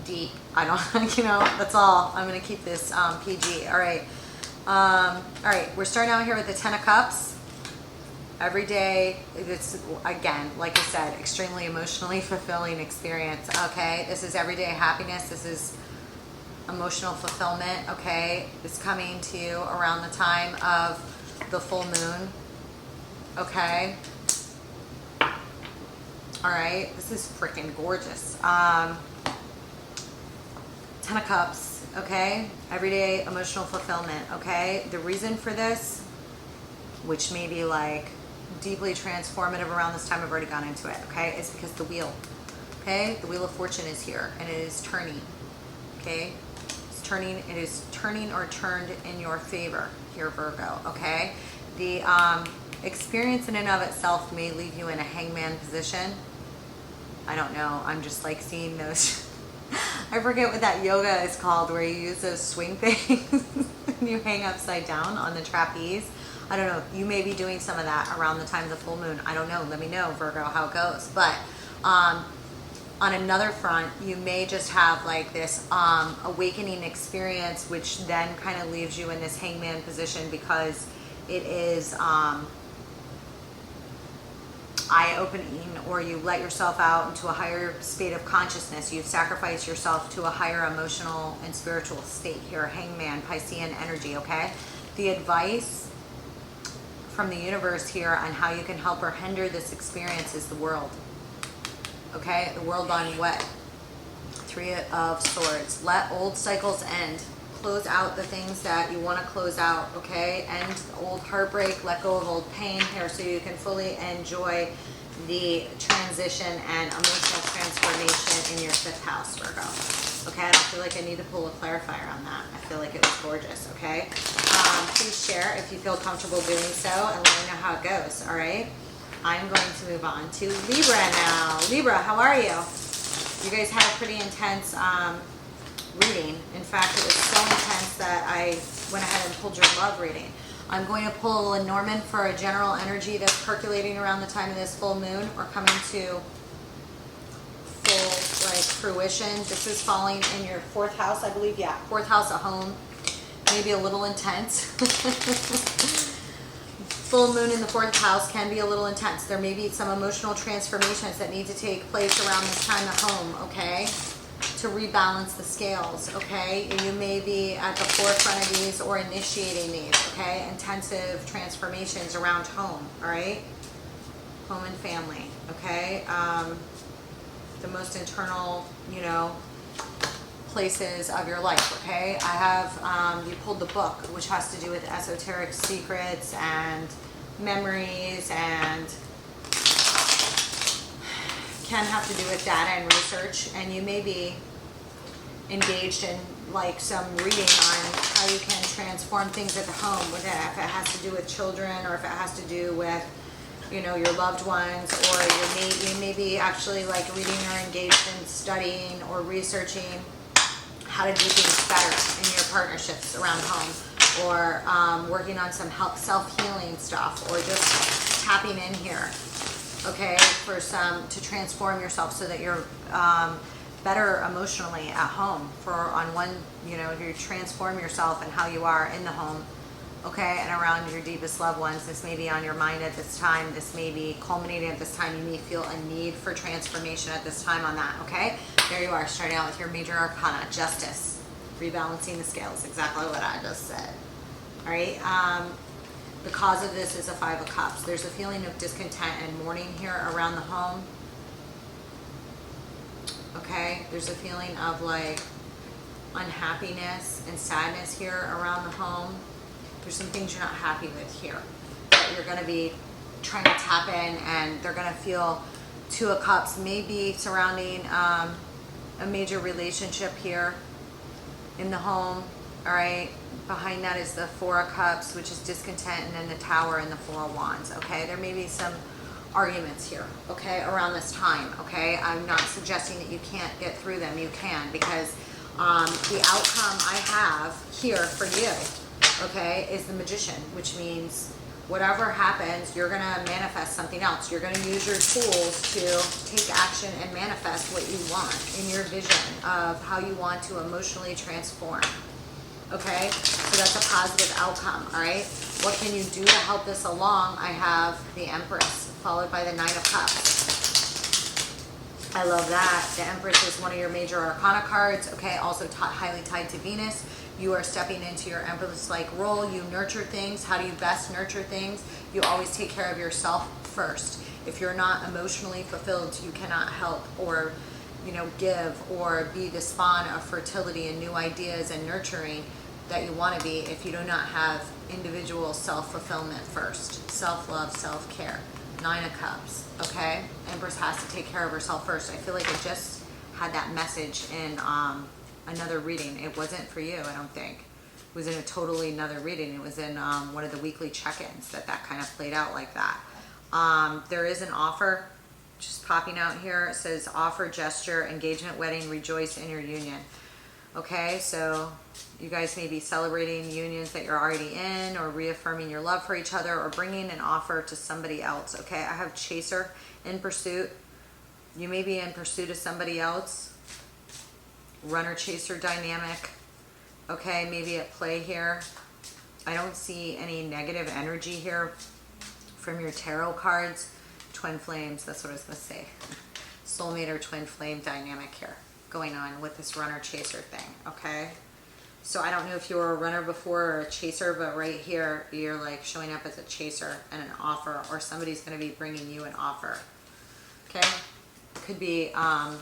deep. I don't, that's all. I'm going to keep this PG. All right. All right. We're starting out here with the 10 of Cups. Every day, it's, again, like I said, extremely emotionally fulfilling experience, okay? This is everyday happiness. This is emotional fulfillment, okay? It's coming to you around the time of the full moon, okay? All right. This is freaking gorgeous. 10 of Cups, okay? Everyday emotional fulfillment, okay? The reason for this, which may be like deeply transformative around this time, I've already gone into it, okay? It's because the wheel, okay? The wheel of fortune is here and it is turning, okay? It is turning or turned in your favor here, Virgo, okay? The experience in and of itself may leave you in a hangman position. I don't know. I'm just like seeing those. I forget what that yoga is called where you use those swing things and you hang upside down on the trapeze. I don't know. You may be doing some of that around the time of the full moon. I don't know. Let me know, Virgo, how it goes. But on another front, you may just have like this awakening experience, which then kind of leaves you in this hangman position because it is eye-opening, or you let yourself out into a higher state of consciousness. You sacrifice yourself to a higher emotional and spiritual state here, hangman, Piscean energy, okay? The advice from the universe here on how you can help or hinder this experience is the world. Okay, the world on what? Three of Swords. Let old cycles end. Close out the things that you want to close out, okay? End old heartbreak, let go of old pain here so you can fully enjoy the transition and emotional transformation in your 5th house, Virgo. Okay, I don't feel like I need to pull a clarifier on that. I feel like it was gorgeous, okay? Please share if you feel comfortable doing so and let me know how it goes, all right? I'm going to move on to Libra now. Libra, how are you? You guys had a pretty intense reading. In fact, it was so intense that I went ahead and pulled your love reading. I'm going to pull a Norman for a general energy that's percolating around the time of this full moon or coming to full like fruition. This is falling in your 4th house, I believe. Yeah, 4th house of home. Maybe a little intense. Full moon in the 4th house can be a little intense. There may be some emotional transformations that need to take place around this time at home, okay? To rebalance the scales, okay? You may be at the forefront of these or initiating these, okay? Intensive transformations around home, all right? Home and family, okay? The most internal, you know, places of your life, okay? I have, you pulled the book, which has to do with esoteric secrets and memories and can have to do with data and research, and you may be engaged in like some reading on how you can transform things at the home with it, if it has to do with children or if it has to do with, you know, your loved ones, or you may be actually like reading or engaged in studying or researching how to do things better in your partnerships around home, or working on some self-healing stuff, or just tapping in here, okay, for to transform yourself so that you're better emotionally at home. For on one, you know, you transform yourself and how you are in the home, okay, and around your deepest loved ones. This may be on your mind at this time. This may be culminating at this time. You may feel a need for transformation at this time on that, okay? There you are, starting out with your major arcana, Justice, rebalancing the scales, exactly what I just said. All right, the cause of this is a 5 of Cups. There's a feeling of discontent and mourning here around the home, okay? There's a feeling of like unhappiness and sadness here around the home. There's some things you're not happy with here that you're going to be trying to tap in, and they're going to feel 2 of Cups, maybe surrounding a major relationship here in the home, all right? Behind that is the 4 of Cups, which is discontent, and then the Tower and the 4 of Wands, okay? There may be some arguments here, okay, around this time, okay? I'm not suggesting that you can't get through them. You can, because the outcome I have here for you, okay, is the Magician, which means whatever happens, you're going to manifest something else. You're going to use your tools to take action and manifest what you want in your vision of how you want to emotionally transform, okay? So that's a positive outcome, all right? What can you do to help this along? I have the Empress, followed by the 9 of Cups. I love that. The Empress is one of your major arcana cards, okay? Also highly tied to Venus. You are stepping into your Empress-like role. You nurture things. How do you best nurture things? You always take care of yourself first. If you're not emotionally fulfilled, you cannot help or you know, give or be the spawn of fertility and new ideas and nurturing that you want to be if you do not have individual self-fulfillment first. Self-love, self-care. 9 of Cups, okay? Empress has to take care of herself first. I feel like I just had that message in another reading. It wasn't for you, I don't think. It was in a totally another reading. It was in one of the weekly check-ins that kind of played out like that. There is an offer just popping out here. It says offer, gesture, engagement, wedding, rejoice in your union. Okay, so you guys may be celebrating unions that you're already in, or reaffirming your love for each other, or bringing an offer to somebody else. Okay, I have chaser, in pursuit. You may be in pursuit of somebody else. Runner-chaser dynamic. Okay, maybe at play here. I don't see any negative energy here from your tarot cards. Twin flames, that's what I was going to say. Soulmate or twin flame dynamic here going on with this runner-chaser thing, okay? So I don't know if you were a runner before or a chaser, but right here, you're like showing up as a chaser and an offer, or somebody's going to be bringing you an offer, okay? Could be a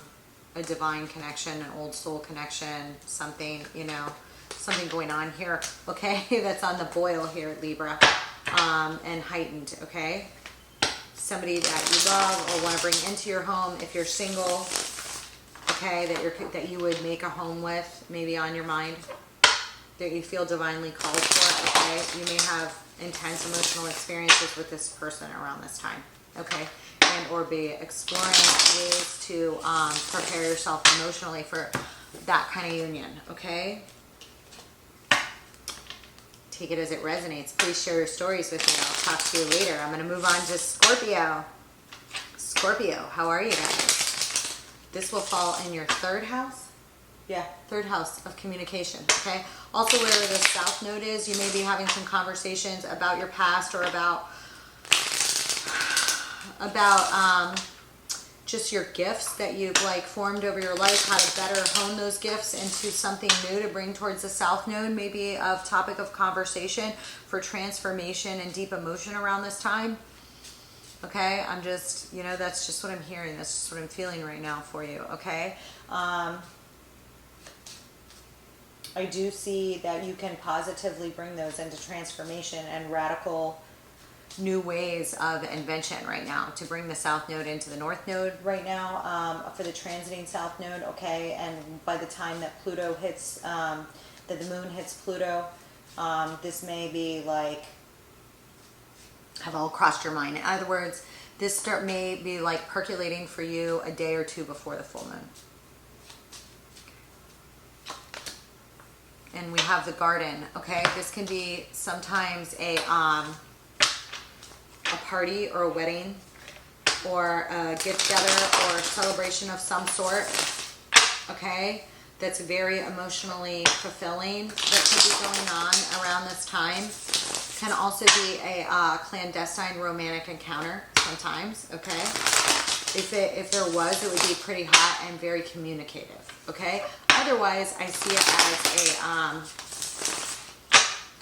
divine connection, an old soul connection, something, you know, something going on here, okay? That's on the boil here, Libra, and heightened, okay? Somebody that you love or want to bring into your home if you're single, okay, that you would make a home with, maybe on your mind, that you feel divinely called for, okay? You may have intense emotional experiences with this person around this time, okay? And or be exploring ways to prepare yourself emotionally for that kind of union, okay? Take it as it resonates. Please share your stories with me. I'll talk to you later. I'm going to move on to Scorpio. Scorpio, how are you guys? This will fall in your 3rd house. Yeah, 3rd house of communication, okay? Also, where the South Node is, you may be having some conversations about your past, or about just your gifts that you've like formed over your life, how to better hone those gifts into something new to bring towards the South Node, maybe a topic of conversation for transformation and deep emotion around this time. Okay, I'm just, you know, that's just what I'm hearing. That's just what I'm feeling right now for you, okay? I do see that you can positively bring those into transformation and radical new ways of invention right now to bring the South Node into the North Node right now, for the transiting South Node, okay? And by the time that Pluto hits, that the moon hits Pluto, this may be like, have all crossed your mind. In other words, this may be like percolating for you a day or two before the full moon. And we have the garden, okay? This can be sometimes a party or a wedding or a get-together or a celebration of some sort, okay? That's very emotionally fulfilling that could be going on around this time. Can also be a clandestine romantic encounter sometimes, okay? If there was, it would be pretty hot and very communicative, okay? Otherwise, I see it as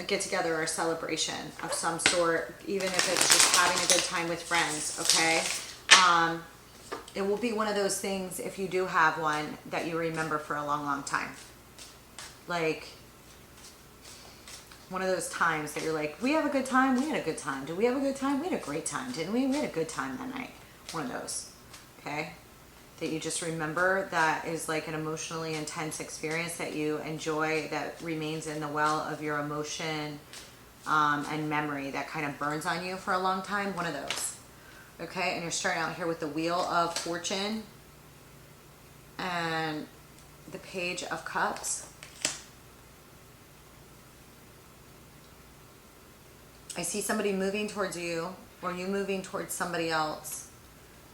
a get-together or a celebration of some sort, even if it's just having a good time with friends, okay? It will be one of those things, if you do have one, that you remember for a long, long time. Like, one of those times that you're like, we have a good time, we had a good time. Did we have a good time? We had a great time, didn't we? We had a good time that night. One of those, okay? That you just remember, that is like an emotionally intense experience that you enjoy, that remains in the well of your emotion and memory, that kind of burns on you for a long time. One of those, okay? And you're starting out here with the Wheel of Fortune and the Page of Cups. I see somebody moving towards you, or you moving towards somebody else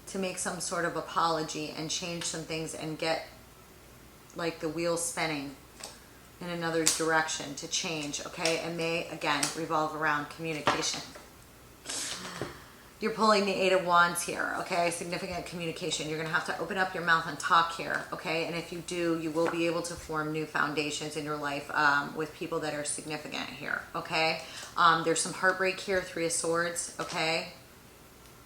to make some sort of apology and change some things and get like the wheel spinning in another direction to change, okay? It may, again, revolve around communication. You're pulling the 8 of Wands here, okay? Significant communication. You're going to have to open up your mouth and talk here, okay? And if you do, you will be able to form new foundations in your life with people that are significant here, okay? There's some heartbreak here, 3 of Swords, okay?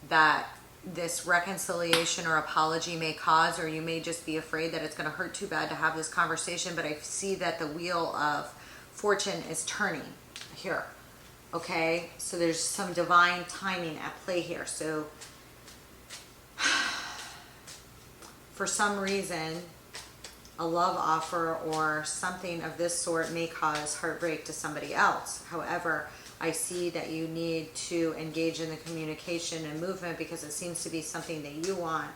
That this reconciliation or apology may cause, or you may just be afraid that it's going to hurt too bad to have this conversation. But I see that the wheel of fortune is turning here. Okay, so there's some divine timing at play here. So for some reason, a love offer or something of this sort may cause heartbreak to somebody else. However, I see that you need to engage in the communication and movement, because it seems to be something that you want.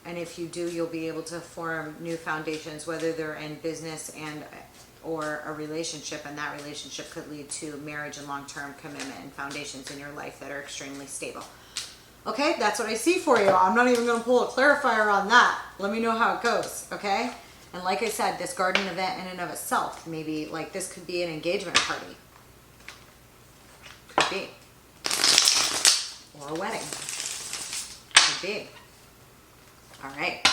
And if you do, you'll be able to form new foundations, whether they're in business and or a relationship, and that relationship could lead to marriage and long-term commitment and foundations in your life that are extremely stable. Okay, that's what I see for you. I'm not even going to pull a clarifier on that. Let me know how it goes, okay? And like I said, this garden event in and of itself, maybe like this could be an engagement party. Could be. Or a wedding. Could be. All right.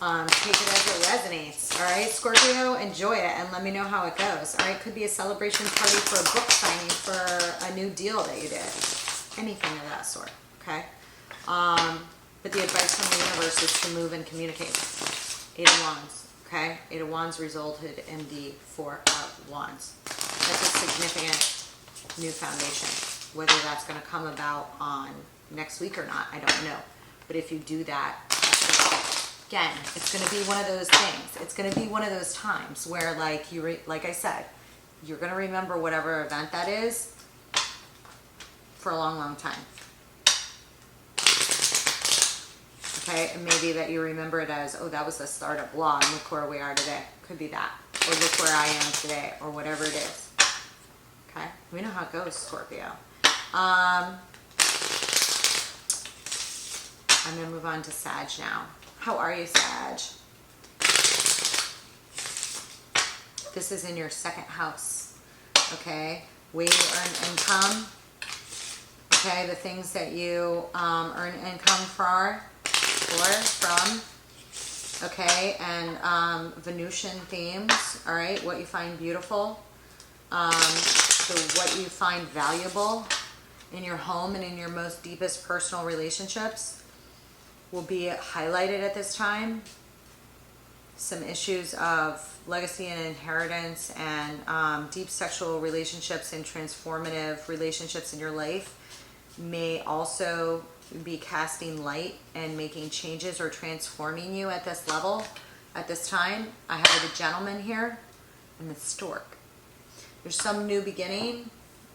Take it as it resonates. All right, Scorpio, enjoy it and let me know how it goes. All right, could be a celebration party for a book signing, for a new deal that you did. Anything of that sort, okay? But the advice from the universe is to move and communicate. 8 of Wands, okay? 8 of Wands resulted in the 4 of Wands. That's a significant new foundation. Whether that's going to come about on next week or not, I don't know. But if you do that, again, it's going to be one of those things. It's going to be one of those times where, like like I said, you're going to remember whatever event that is for a long, long time. Okay, and maybe that you remember it as, oh, that was the start of blah, and look where we are today. Could be that. Or look where I am today, or whatever it is. Okay, we know how it goes, Scorpio. I'm going to move on to Sag now. How are you, Sag? This is in your 2nd house, okay? Way you earn income, okay? The things that you earn income from, okay? And Venusian themes, all right? What you find beautiful, so what you find valuable in your home and in your most deepest personal relationships will be highlighted at this time. Some issues of legacy and inheritance and deep sexual relationships and transformative relationships in your life may also be casting light and making changes or transforming you at this level, at this time. I have the Gentleman here and the Stork. There's some new beginning,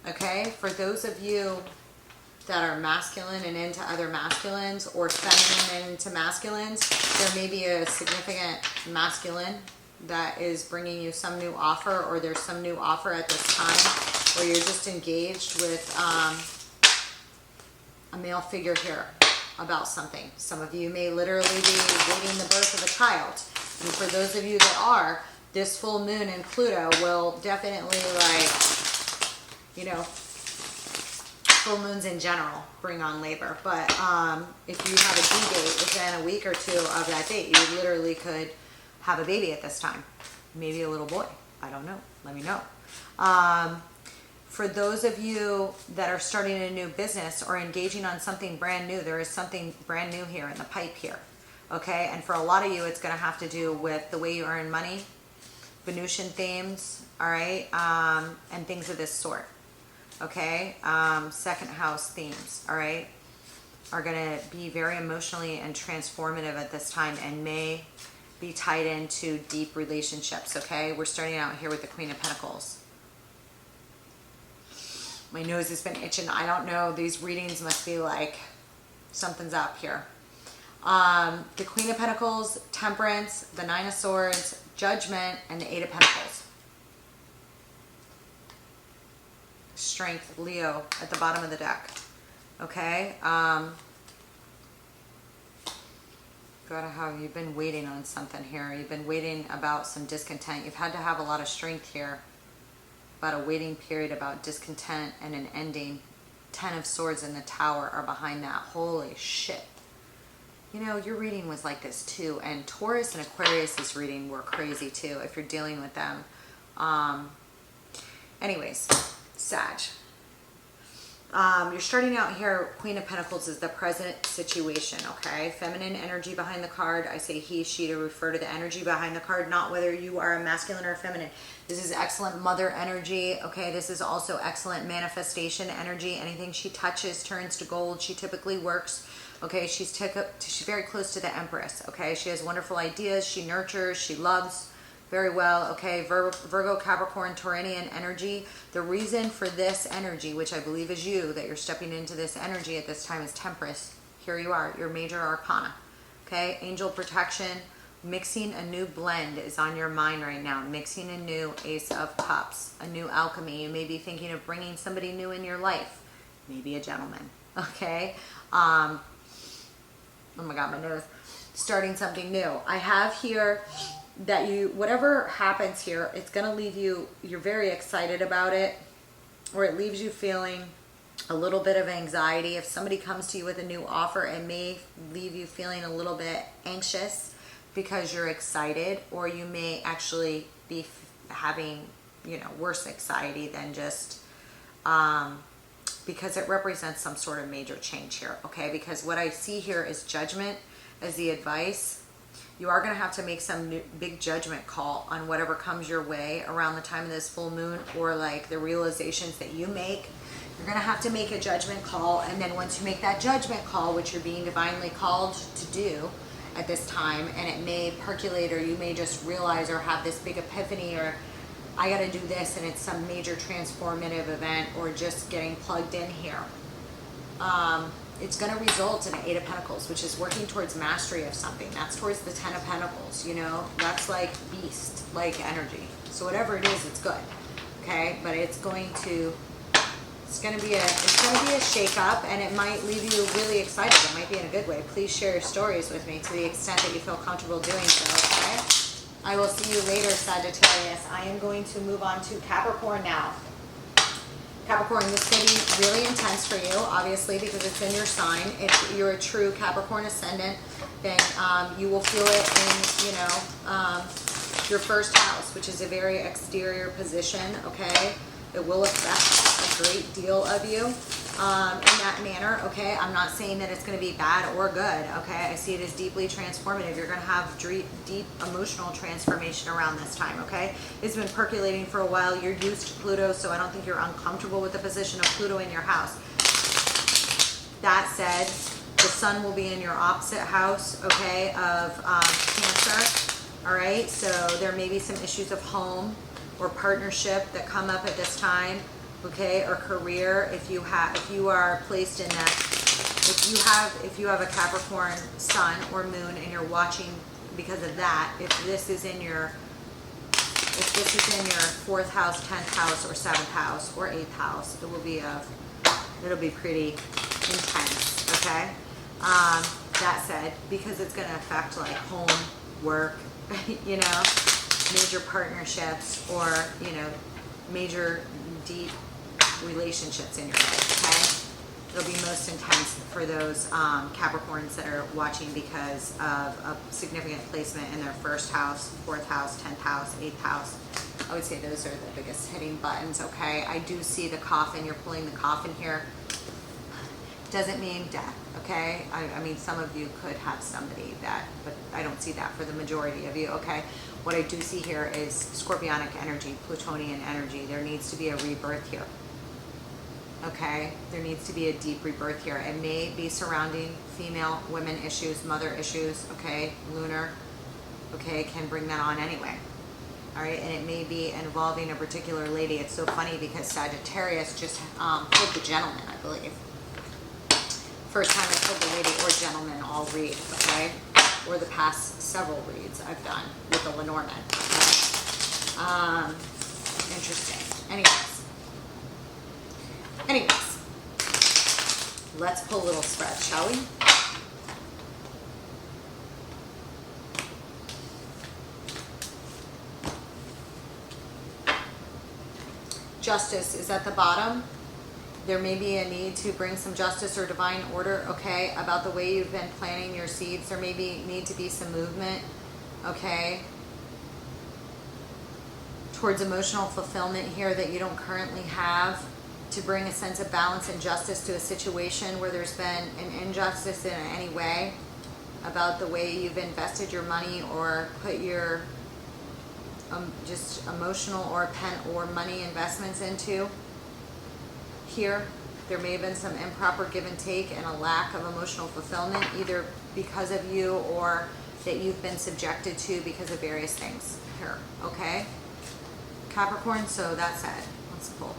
okay? For those of you that are masculine and into other masculines, or feminine and into masculines, there may be a significant masculine that is bringing you some new offer, or there's some new offer at this time, or you're just engaged with a male figure here about something. Some of you may literally be waiting the birth of a child. And for those of you that are, this full moon in Pluto will definitely, like, you know, full moons in general bring on labor, but if you have a due date within a week or 2 of that date, you literally could have a baby at this time, maybe a little boy. I don't know. Let me know. For those of you that are starting a new business or engaging on something brand new, there is something brand new here in the pipe here, okay? And for a lot of you, it's going to have to do with the way you earn money, Venusian themes, all right, and things of this sort. Okay, 2nd house themes, all right, are going to be very emotionally and transformative at this time, and may be tied into deep relationships, okay? We're starting out here with the Queen of Pentacles. My nose has been itching. I don't know. These readings must be like, something's up here. The Queen of Pentacles, Temperance, the 9 of Swords, Judgment, and the 8 of Pentacles. Strength, Leo, at the bottom of the deck. Okay? You've been waiting on something here. You've been waiting about some discontent. You've had to have a lot of strength here. About a waiting period, about discontent and an ending. 10 of Swords and the Tower are behind that. Holy shit. You know, your reading was like this too. And Taurus and Aquarius' reading were crazy too, if you're dealing with them. Anyways, Sag. You're starting out here, Queen of Pentacles is the present situation, okay? Feminine energy behind the card. I say he, she to refer to the energy behind the card, not whether you are a masculine or feminine. This is excellent mother energy, okay? This is also excellent manifestation energy. Anything she touches turns to gold. She typically works, okay? She's very close to the Empress, okay? She has wonderful ideas. She nurtures. She loves very well, okay? Virgo, Capricorn, Tauranian energy. The reason for this energy, which I believe is you, that you're stepping into this energy at this time, is Temperance. Here you are, your major arcana, okay? Angel protection. Mixing a new blend is on your mind right now. Mixing a new Ace of Cups, a new alchemy. You may be thinking of bringing somebody new in your life. Maybe a gentleman, okay? Oh my God, my nose. Starting something new. I have here that whatever happens here, it's going to leave you, you're very excited about it, or it leaves you feeling a little bit of anxiety. If somebody comes to you with a new offer, it may leave you feeling a little bit anxious because you're excited, or you may actually be having, worse anxiety than just, because it represents some sort of major change here, okay? Because what I see here is judgment as the advice. You are going to have to make some big judgment call on whatever comes your way around the time of this full moon, or like the realizations that you make. You're going to have to make a judgment call, and then once you make that judgment call, which you're being divinely called to do at this time, and it may percolate, or you may just realize or have this big epiphany, or I got to do this, and it's some major transformative event, or just getting plugged in here. It's going to result in an 8 of Pentacles, which is working towards mastery of something. That's towards the 10 of Pentacles, that's like beast-like energy. So whatever it is, it's good, okay? But it's going to be a shake-up, and it might leave you really excited. It might be in a good way. Please share your stories with me to the extent that you feel comfortable doing so, okay? I will see you later, Sagittarius. I am going to move on to Capricorn now. Capricorn, this is going to be really intense for you, obviously, because it's in your sign. If you're a true Capricorn ascendant, then you will feel it in, your first house, which is a very exterior position, okay? It will affect a great deal of you in that manner, okay? I'm not saying that it's going to be bad or good, okay? I see it as deeply transformative. You're going to have deep emotional transformation around this time, okay? It's been percolating for a while. You're used to Pluto, so I don't think you're uncomfortable with the position of Pluto in your house. That said, the sun will be in your opposite house, okay, of Cancer, all right? So there may be some issues of home or partnership that come up at this time, okay, or career. If you are placed in that, if you have a Capricorn sun or moon and you're watching because of that, if this is in your 4th house, 10th house, or 7th house, or 8th house, it'll be pretty intense, okay? That said, because it's going to affect like home, work, major partnerships, or major deep relationships in your life, okay? It'll be most intense for those Capricorns that are watching because of a significant placement in their 1st house, 4th house, 10th house, 8th house. I would say those are the biggest hitting buttons, okay? I do see the coffin. You're pulling the coffin here. Doesn't mean death, okay? I mean, some of you could have somebody that, but I don't see that for the majority of you, okay? What I do see here is Scorpionic energy, Plutonian energy. There needs to be a rebirth here, okay? There needs to be a deep rebirth here. It may be surrounding female, women issues, mother issues, okay? Lunar, okay, can bring that on anyway, all right? And it may be involving a particular lady. It's so funny because Sagittarius just pulled the gentleman, I believe. First time I pulled the lady or gentleman all read, okay? Or the past several reads I've done with the Lenormand, okay? Interesting. Anyways, let's pull a little spread, shall we? Justice is at the bottom. There may be a need to bring some justice or divine order, okay, about the way you've been planting your seeds. There may need to be some movement, okay, towards emotional fulfillment here that you don't currently have. to bring a sense of balance and justice to a situation where there's been an injustice in any way about the way you've invested your money or put your just emotional or money investments into. Here, there may have been some improper give and take and a lack of emotional fulfillment, either because of you or that you've been subjected to because of various things here, okay? Capricorn, so that said, let's pull.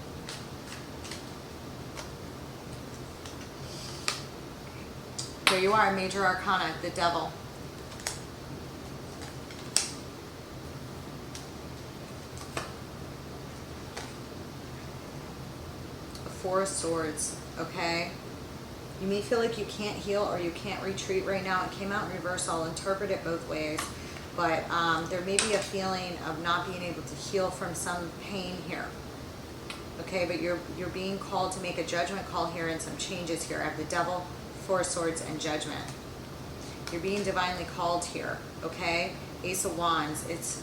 There you are, Major Arcana, the Devil. Four of Swords, okay? You may feel like you can't heal or you can't retreat right now. It came out in reverse. I'll interpret it both ways. But there may be a feeling of not being able to heal from some pain here. Okay, but you're being called to make a judgment call here and some changes here. I have the Devil, Four of Swords, and Judgment. You're being divinely called here, okay? Ace of Wands. It's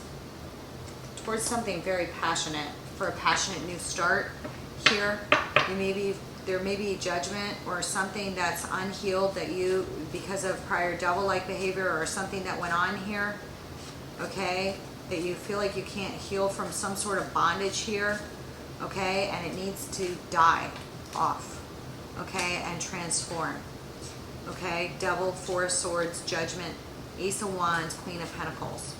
towards something very passionate, for a passionate new start here. There may be judgment or something that's unhealed that you, because of prior devil-like behavior or something that went on here, okay, that you feel like you can't heal from some sort of bondage here, okay, and it needs to die off, okay, and transform, okay. Devil, Four of Swords, Judgment, Ace of Wands, Queen of Pentacles.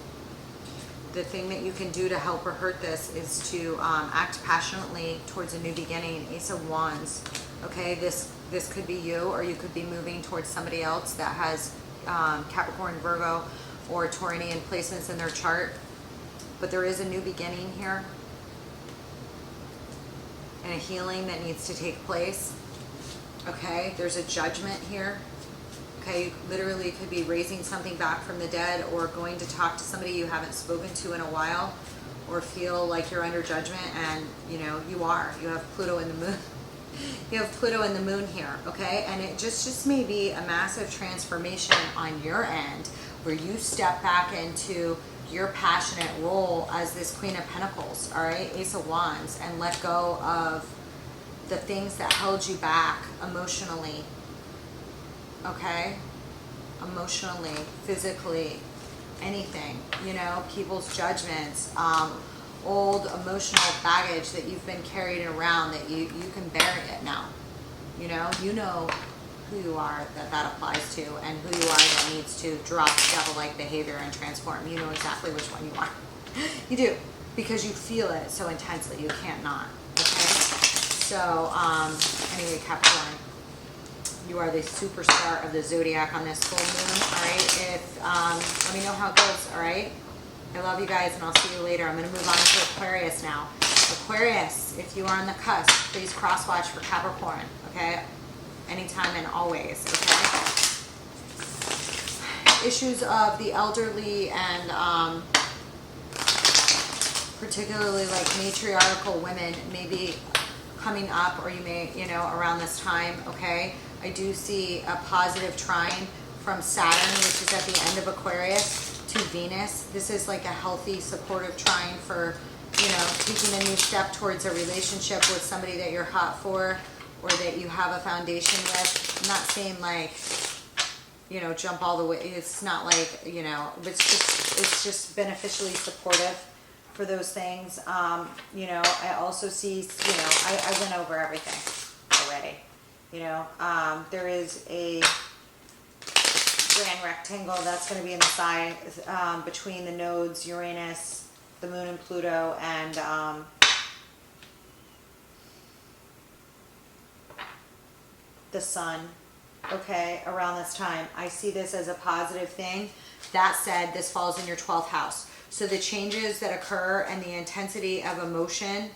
The thing that you can do to help or hurt this is to act passionately towards a new beginning. Ace of Wands. Okay, this could be you, or you could be moving towards somebody else that has Capricorn, Virgo, or Tauranian placements in their chart. But there is a new beginning here, and a healing that needs to take place. Okay, there's a judgment here. Okay, you literally could be raising something back from the dead, or going to talk to somebody you haven't spoken to in a while, or feel like you're under judgment, and you know you are. You have Pluto in the moon. You have Pluto in the moon here, okay? And it just may be a massive transformation on your end, where you step back into your passionate role as this Queen of Pentacles, all right? Ace of Wands, and let go of the things that held you back emotionally. Okay, emotionally, physically, anything, you know, people's judgments, old emotional baggage that you've been carrying around, that you can bury it now. You know who you are that applies to, and who you are that needs to drop devil-like behavior and transform. You know exactly which one you are. You do, because you feel it so intensely, you can't not, okay? So, anyway, Capricorn, you are the superstar of the zodiac on this full moon, all right? Let me know how it goes, all right? I love you guys, and I'll see you later. I'm going to move on to Aquarius now. Aquarius, if you are on the cusp, please cross-watch for Capricorn, okay? Anytime and always, okay? Issues of the elderly and particularly like matriarchal women may be coming up, or you may, you know, around this time, okay? I do see a positive trine from Saturn, which is at the end of Aquarius, to Venus. This is like a healthy, supportive trine for, you know, taking a new step towards a relationship with somebody that you're hot for, or that you have a foundation with. I'm not saying like, you know, jump all the way. It's not like, you know, it's just beneficially supportive for those things. You know, I also see, you know, I went over everything already. You know, there is a grand rectangle that's going to be in the side between the nodes, Uranus, the moon and Pluto, and the sun, okay, around this time. I see this as a positive thing. That said, this falls in your 12th house. So the changes that occur and the intensity of emotion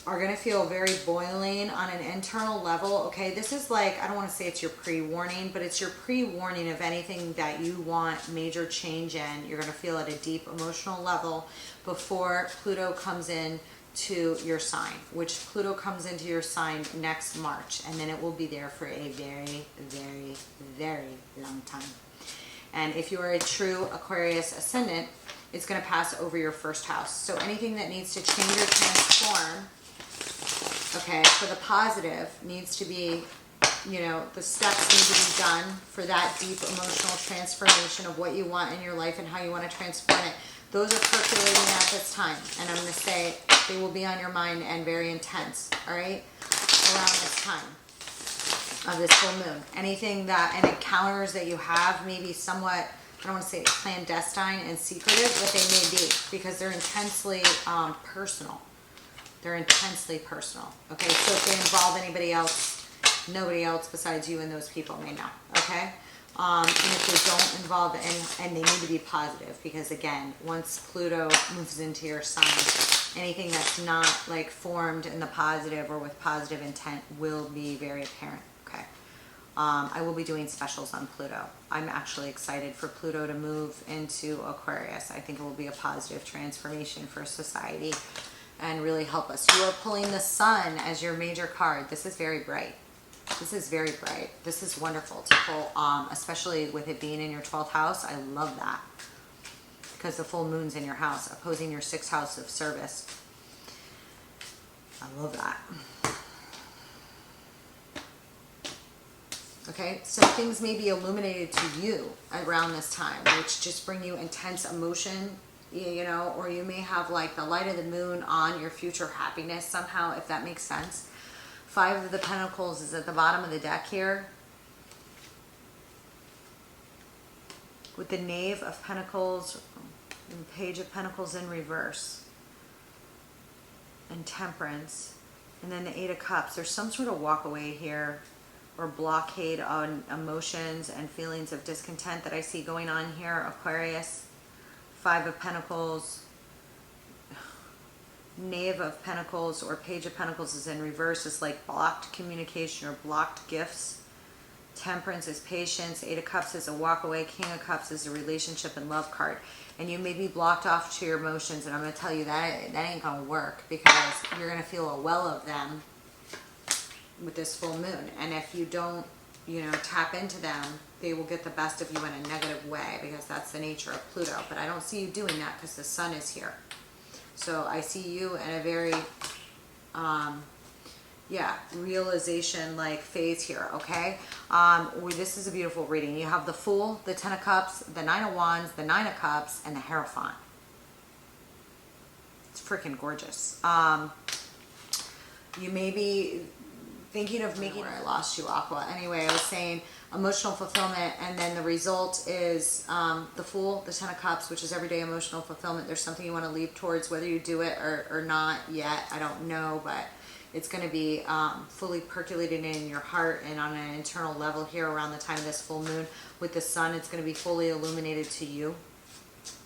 are going to feel very boiling on an internal level, okay? This is like, I don't want to say it's your pre-warning, but it's your pre-warning of anything that you want major change in. You're going to feel at a deep emotional level before Pluto comes in to your sign, which Pluto comes into your sign next March, and then it will be there for a very, very, very long time. And if you are a true Aquarius ascendant, it's going to pass over your first house. So anything that needs to change or transform Okay, for the positive needs to be, you know, the steps need to be done for that deep emotional transformation of what you want in your life and how you want to transform it. Those are percolating at this time. And I'm going to say they will be on your mind and very intense, all right, around this time of this full moon. Anything that, and encounters that you have, maybe somewhat, I don't want to say clandestine and secretive, but they may be, because they're intensely personal. They're intensely personal. Okay, so if they involve anybody else, nobody else besides you and those people may know. Okay, and if they don't involve, and they need to be positive, because again, once Pluto moves into your sign, anything that's not like formed in the positive or with positive intent will be very apparent. Okay, I will be doing specials on Pluto. I'm actually excited for Pluto to move into Aquarius. I think it will be a positive transformation for society and really help us. You are pulling the sun as your major card. This is very bright. This is very bright. This is wonderful to pull, especially with it being in your 12th house. I love that, because the full moon's in your house, opposing your 6th house of service. I love that. Okay, some things may be illuminated to you around this time, which just bring you intense emotion, you know, or you may have like the light of the moon on your future happiness somehow, if that makes sense. 5 of the Pentacles is at the bottom of the deck here, with the Knave of Pentacles and Page of Pentacles in reverse, and Temperance, and then the 8 of Cups. There's some sort of walk away here, or blockade on emotions and feelings of discontent that I see going on here, Aquarius. 5 of Pentacles, Knave of Pentacles or Page of Pentacles is in reverse. It's like blocked communication or blocked gifts. Temperance is patience. 8 of Cups is a walk away. King of Cups is a relationship and love card. And you may be blocked off to your emotions, and I'm going to tell you that ain't going to work, because you're going to feel a well of them with this full moon. And if you don't, you know, tap into them, they will get the best of you in a negative way, because that's the nature of Pluto. But I don't see you doing that, because the sun is here. So I see you in a very, realization like phase here, okay? This is a beautiful reading. You have the Fool, the 10 of Cups, the 9 of Wands, the 9 of Cups, and the Hierophant. It's freaking gorgeous. You may be thinking of making, where I lost you, Aqua. Anyway, I was saying emotional fulfillment, and then the result is the Fool, the 10 of Cups, which is everyday emotional fulfillment. There's something you want to leap towards, whether you do it or not yet, I don't know, but it's going to be fully percolated in your heart and on an internal level here around the time of this full moon. With the sun, it's going to be fully illuminated to you,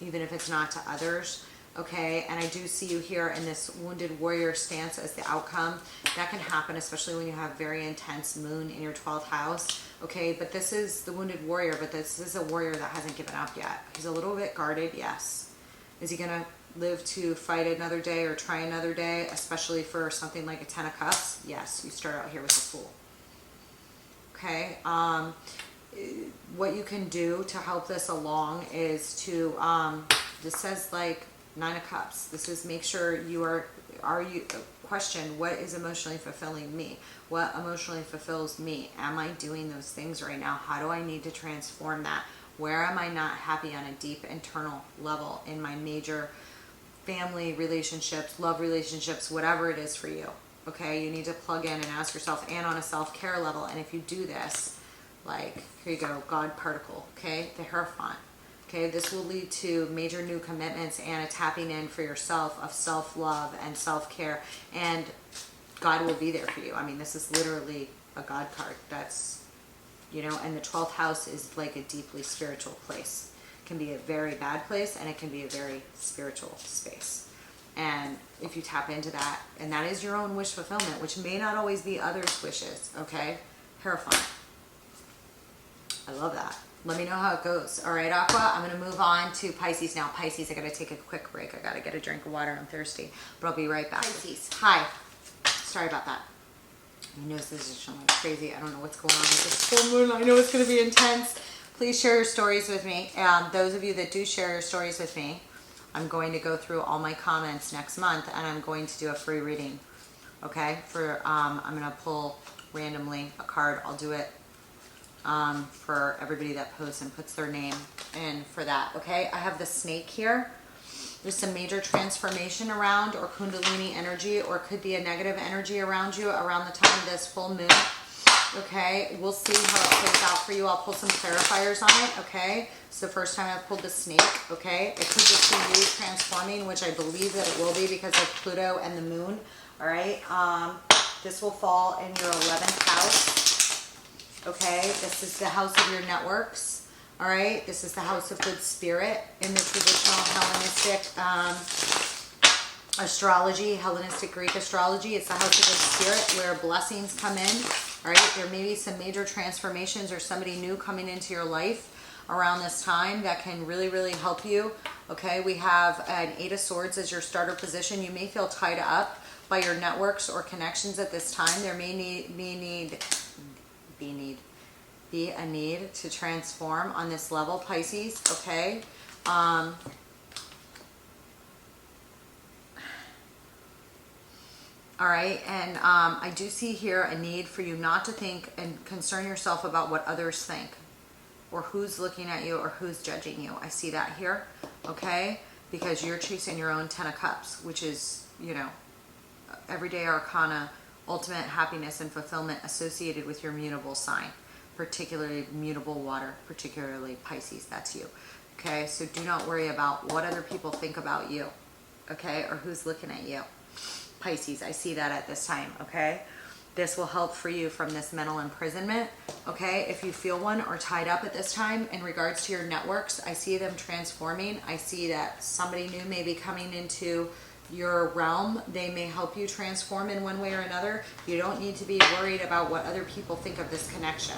even if it's not to others. Okay, and I do see you here in this wounded warrior stance as the outcome. That can happen, especially when you have very intense moon in your 12th house. Okay, but this is the wounded warrior, but this is a warrior that hasn't given up yet. He's a little bit guarded, yes. Is he going to live to fight another day or try another day, especially for something like a 10 of Cups? Yes, you start out here with the Fool. Okay, what you can do to help this along is to, this says like 9 of Cups. This is make sure you are you, question, what is emotionally fulfilling me? What emotionally fulfills me? Am I doing those things right now? How do I need to transform that? Where am I not happy on a deep internal level in my major family relationships, love relationships, whatever it is for you? Okay, you need to plug in and ask yourself, and on a self-care level. And if you do this, like, here you go, God particle, okay, the Hierophant. Okay, this will lead to major new commitments and a tapping in for yourself of self-love and self-care, and God will be there for you. I mean, this is literally a God card. That's, you know, and the 12th house is like a deeply spiritual place. It can be a very bad place, and it can be a very spiritual space. And if you tap into that, and that is your own wish fulfillment, which may not always be others' wishes, okay? Hierophant. I love that. Let me know how it goes. All right, Aqua, I'm going to move on to Pisces now. Pisces, I got to take a quick break. I got to get a drink of water. I'm thirsty, but I'll be right back. Pisces, hi. Sorry about that. My nose is just showing like crazy. I don't know what's going on with this full moon. I know it's going to be intense. Please share your stories with me. Those of you that do share your stories with me, I'm going to go through all my comments next month, and I'm going to do a free reading okay? I'm gonna pull randomly a card. I'll do it for everybody that posts and puts their name in for that, okay? I have the snake here. There's some major transformation around, or Kundalini energy, or it could be a negative energy around you around the time of this full moon, okay? We'll see how it plays out for you. I'll pull some clarifiers on it, okay? It's the first time I've pulled the snake, okay? It could just be you transforming, which I believe that it will be because of Pluto and the moon, all right? This will fall in your 11th house, okay? This is the house of your networks. All right, this is the house of good spirit in the traditional Hellenistic astrology, Hellenistic Greek astrology. It's the house of good spirit where blessings come in. All right, there may be some major transformations or somebody new coming into your life around this time that can really, really help you. Okay, we have an 8 of Swords as your starter position. You may feel tied up by your networks or connections at this time. There may be a need to transform on this level, Pisces, okay? All right, and I do see here a need for you not to think and concern yourself about what others think or who's looking at you or who's judging you. I see that here, okay? Because you're chasing your own 10 of Cups, which is, you know, everyday arcana, ultimate happiness and fulfillment associated with your mutable sign. Particularly mutable water, particularly Pisces, that's you. Okay, so do not worry about what other people think about you, okay, or who's looking at you. Pisces, I see that at this time, okay? This will help for you from this mental imprisonment, okay? If you feel one or tied up at this time in regards to your networks, I see them transforming. I see that somebody new may be coming into your realm. They may help you transform in one way or another. You don't need to be worried about what other people think of this connection.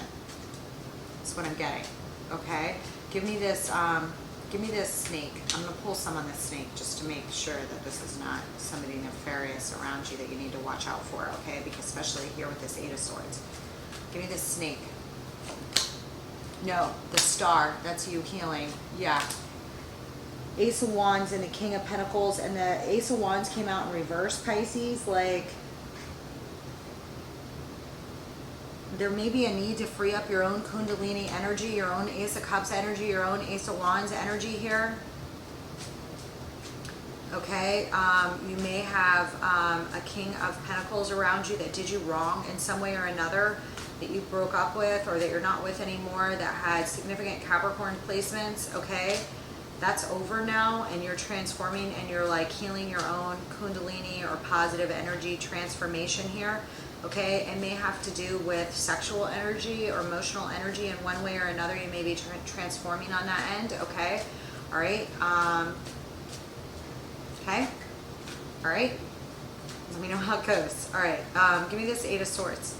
That's what I'm getting, okay? Give me this snake. I'm gonna pull some on this snake just to make sure that this is not somebody nefarious around you that you need to watch out for, okay? Because especially here with this 8 of Swords. Give me this snake. No, the star, that's you healing, yeah. Ace of Wands and the King of Pentacles, and the Ace of Wands came out in reverse, Pisces, like, there may be a need to free up your own Kundalini energy, your own Ace of Cups energy, your own Ace of Wands energy here. Okay, you may have a King of Pentacles around you that did you wrong in some way or another, that you broke up with or that you're not with anymore, that had significant Capricorn placements, okay? That's over now, and you're transforming and you're like healing your own Kundalini or positive energy transformation here. Okay, it may have to do with sexual energy or emotional energy in one way or another. You may be transforming on that end, okay? All right, okay, all right. Let me know how it goes. All right, give me this 8 of Swords.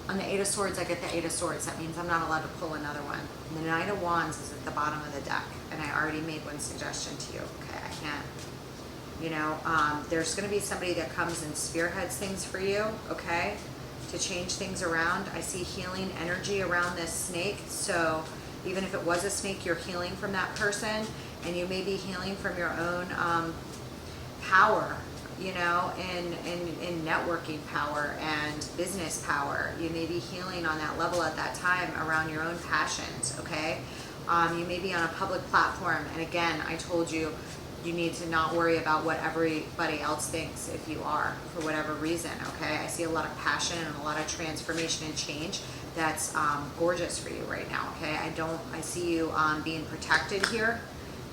On the 8 of Swords, I get the 8 of Swords. That means I'm not allowed to pull another one. The Knight of Wands is at the bottom of the deck, and I already made one suggestion to you. Okay, I can't. You know, there's going to be somebody that comes and spearheads things for you, okay, to change things around. I see healing energy around this snake. So even if it was a snake, you're healing from that person, and you may be healing from your own power, you know, in networking power and business power. You may be healing on that level at that time around your own passions, okay? You may be on a public platform, and again, I told you, you need to not worry about what everybody else thinks if you are, for whatever reason, okay? I see a lot of passion and a lot of transformation and change that's gorgeous for you right now, okay? I see you being protected here.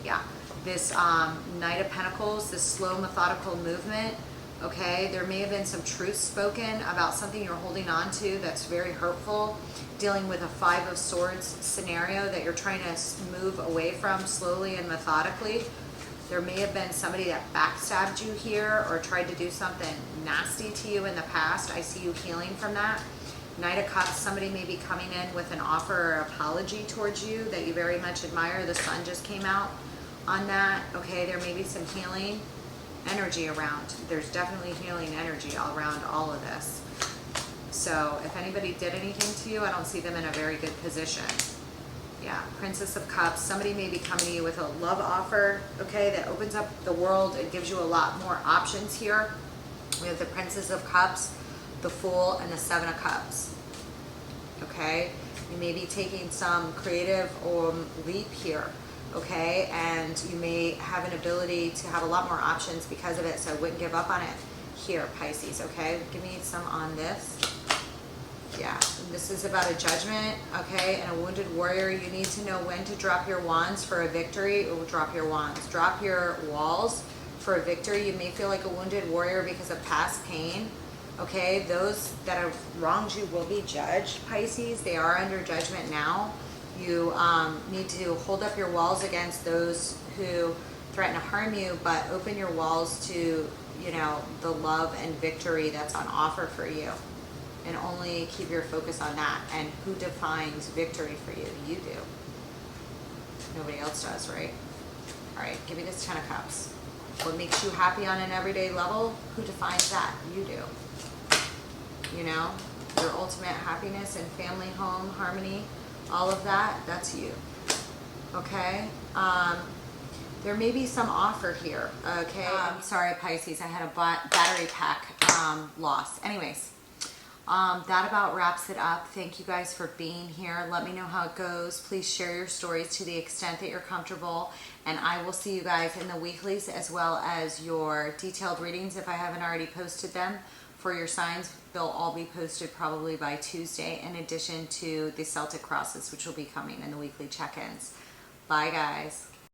Yeah, this Knight of Pentacles, this slow, methodical movement, okay? There may have been some truth spoken about something you're holding on to that's very hurtful, dealing with a 5 of Swords scenario that you're trying to move away from slowly and methodically. There may have been somebody that backstabbed you here or tried to do something nasty to you in the past. I see you healing from that. Knight of Cups, somebody may be coming in with an offer or apology towards you that you very much admire. The Sun just came out on that. Okay, there may be some healing energy around. There's definitely healing energy all around all of this. So if anybody did anything to you, I don't see them in a very good position. Yeah, Princess of Cups. Somebody may be coming to you with a love offer, okay, that opens up the world and gives you a lot more options here. We have the Princess of Cups, the Fool, and the Seven of Cups, okay? You may be taking some creative leap here, okay? And you may have an ability to have a lot more options because of it, so I wouldn't give up on it here, Pisces, okay? Give me some on this. Yeah, this is about a judgment, okay, and a wounded warrior. You need to know when to drop your wands for a victory, or drop your wands. Drop your walls for a victory. You may feel like a wounded warrior because of past pain, okay? Those that have wronged you will be judged, Pisces. They are under judgment now. You need to hold up your walls against those who threaten to harm you, but open your walls to, you know, the love and victory that's on offer for you. And only keep your focus on that. And who defines victory for you? You do. Nobody else does, right? All right, give me this Ten of Cups. What makes you happy on an everyday level? Who defines that? You do. You know, your ultimate happiness and family, home, harmony, all of that, that's you. Okay? There may be some offer here, okay? Sorry, Pisces, I had a battery pack loss. Anyways. That about wraps it up. Thank you guys for being here. Let me know how it goes. Please share your stories to the extent that you're comfortable. And I will see you guys in the weeklies as well as your detailed readings if I haven't already posted them for your signs. They'll all be posted probably by Tuesday, in addition to the Celtic crosses, which will be coming in the weekly check-ins. Bye, guys.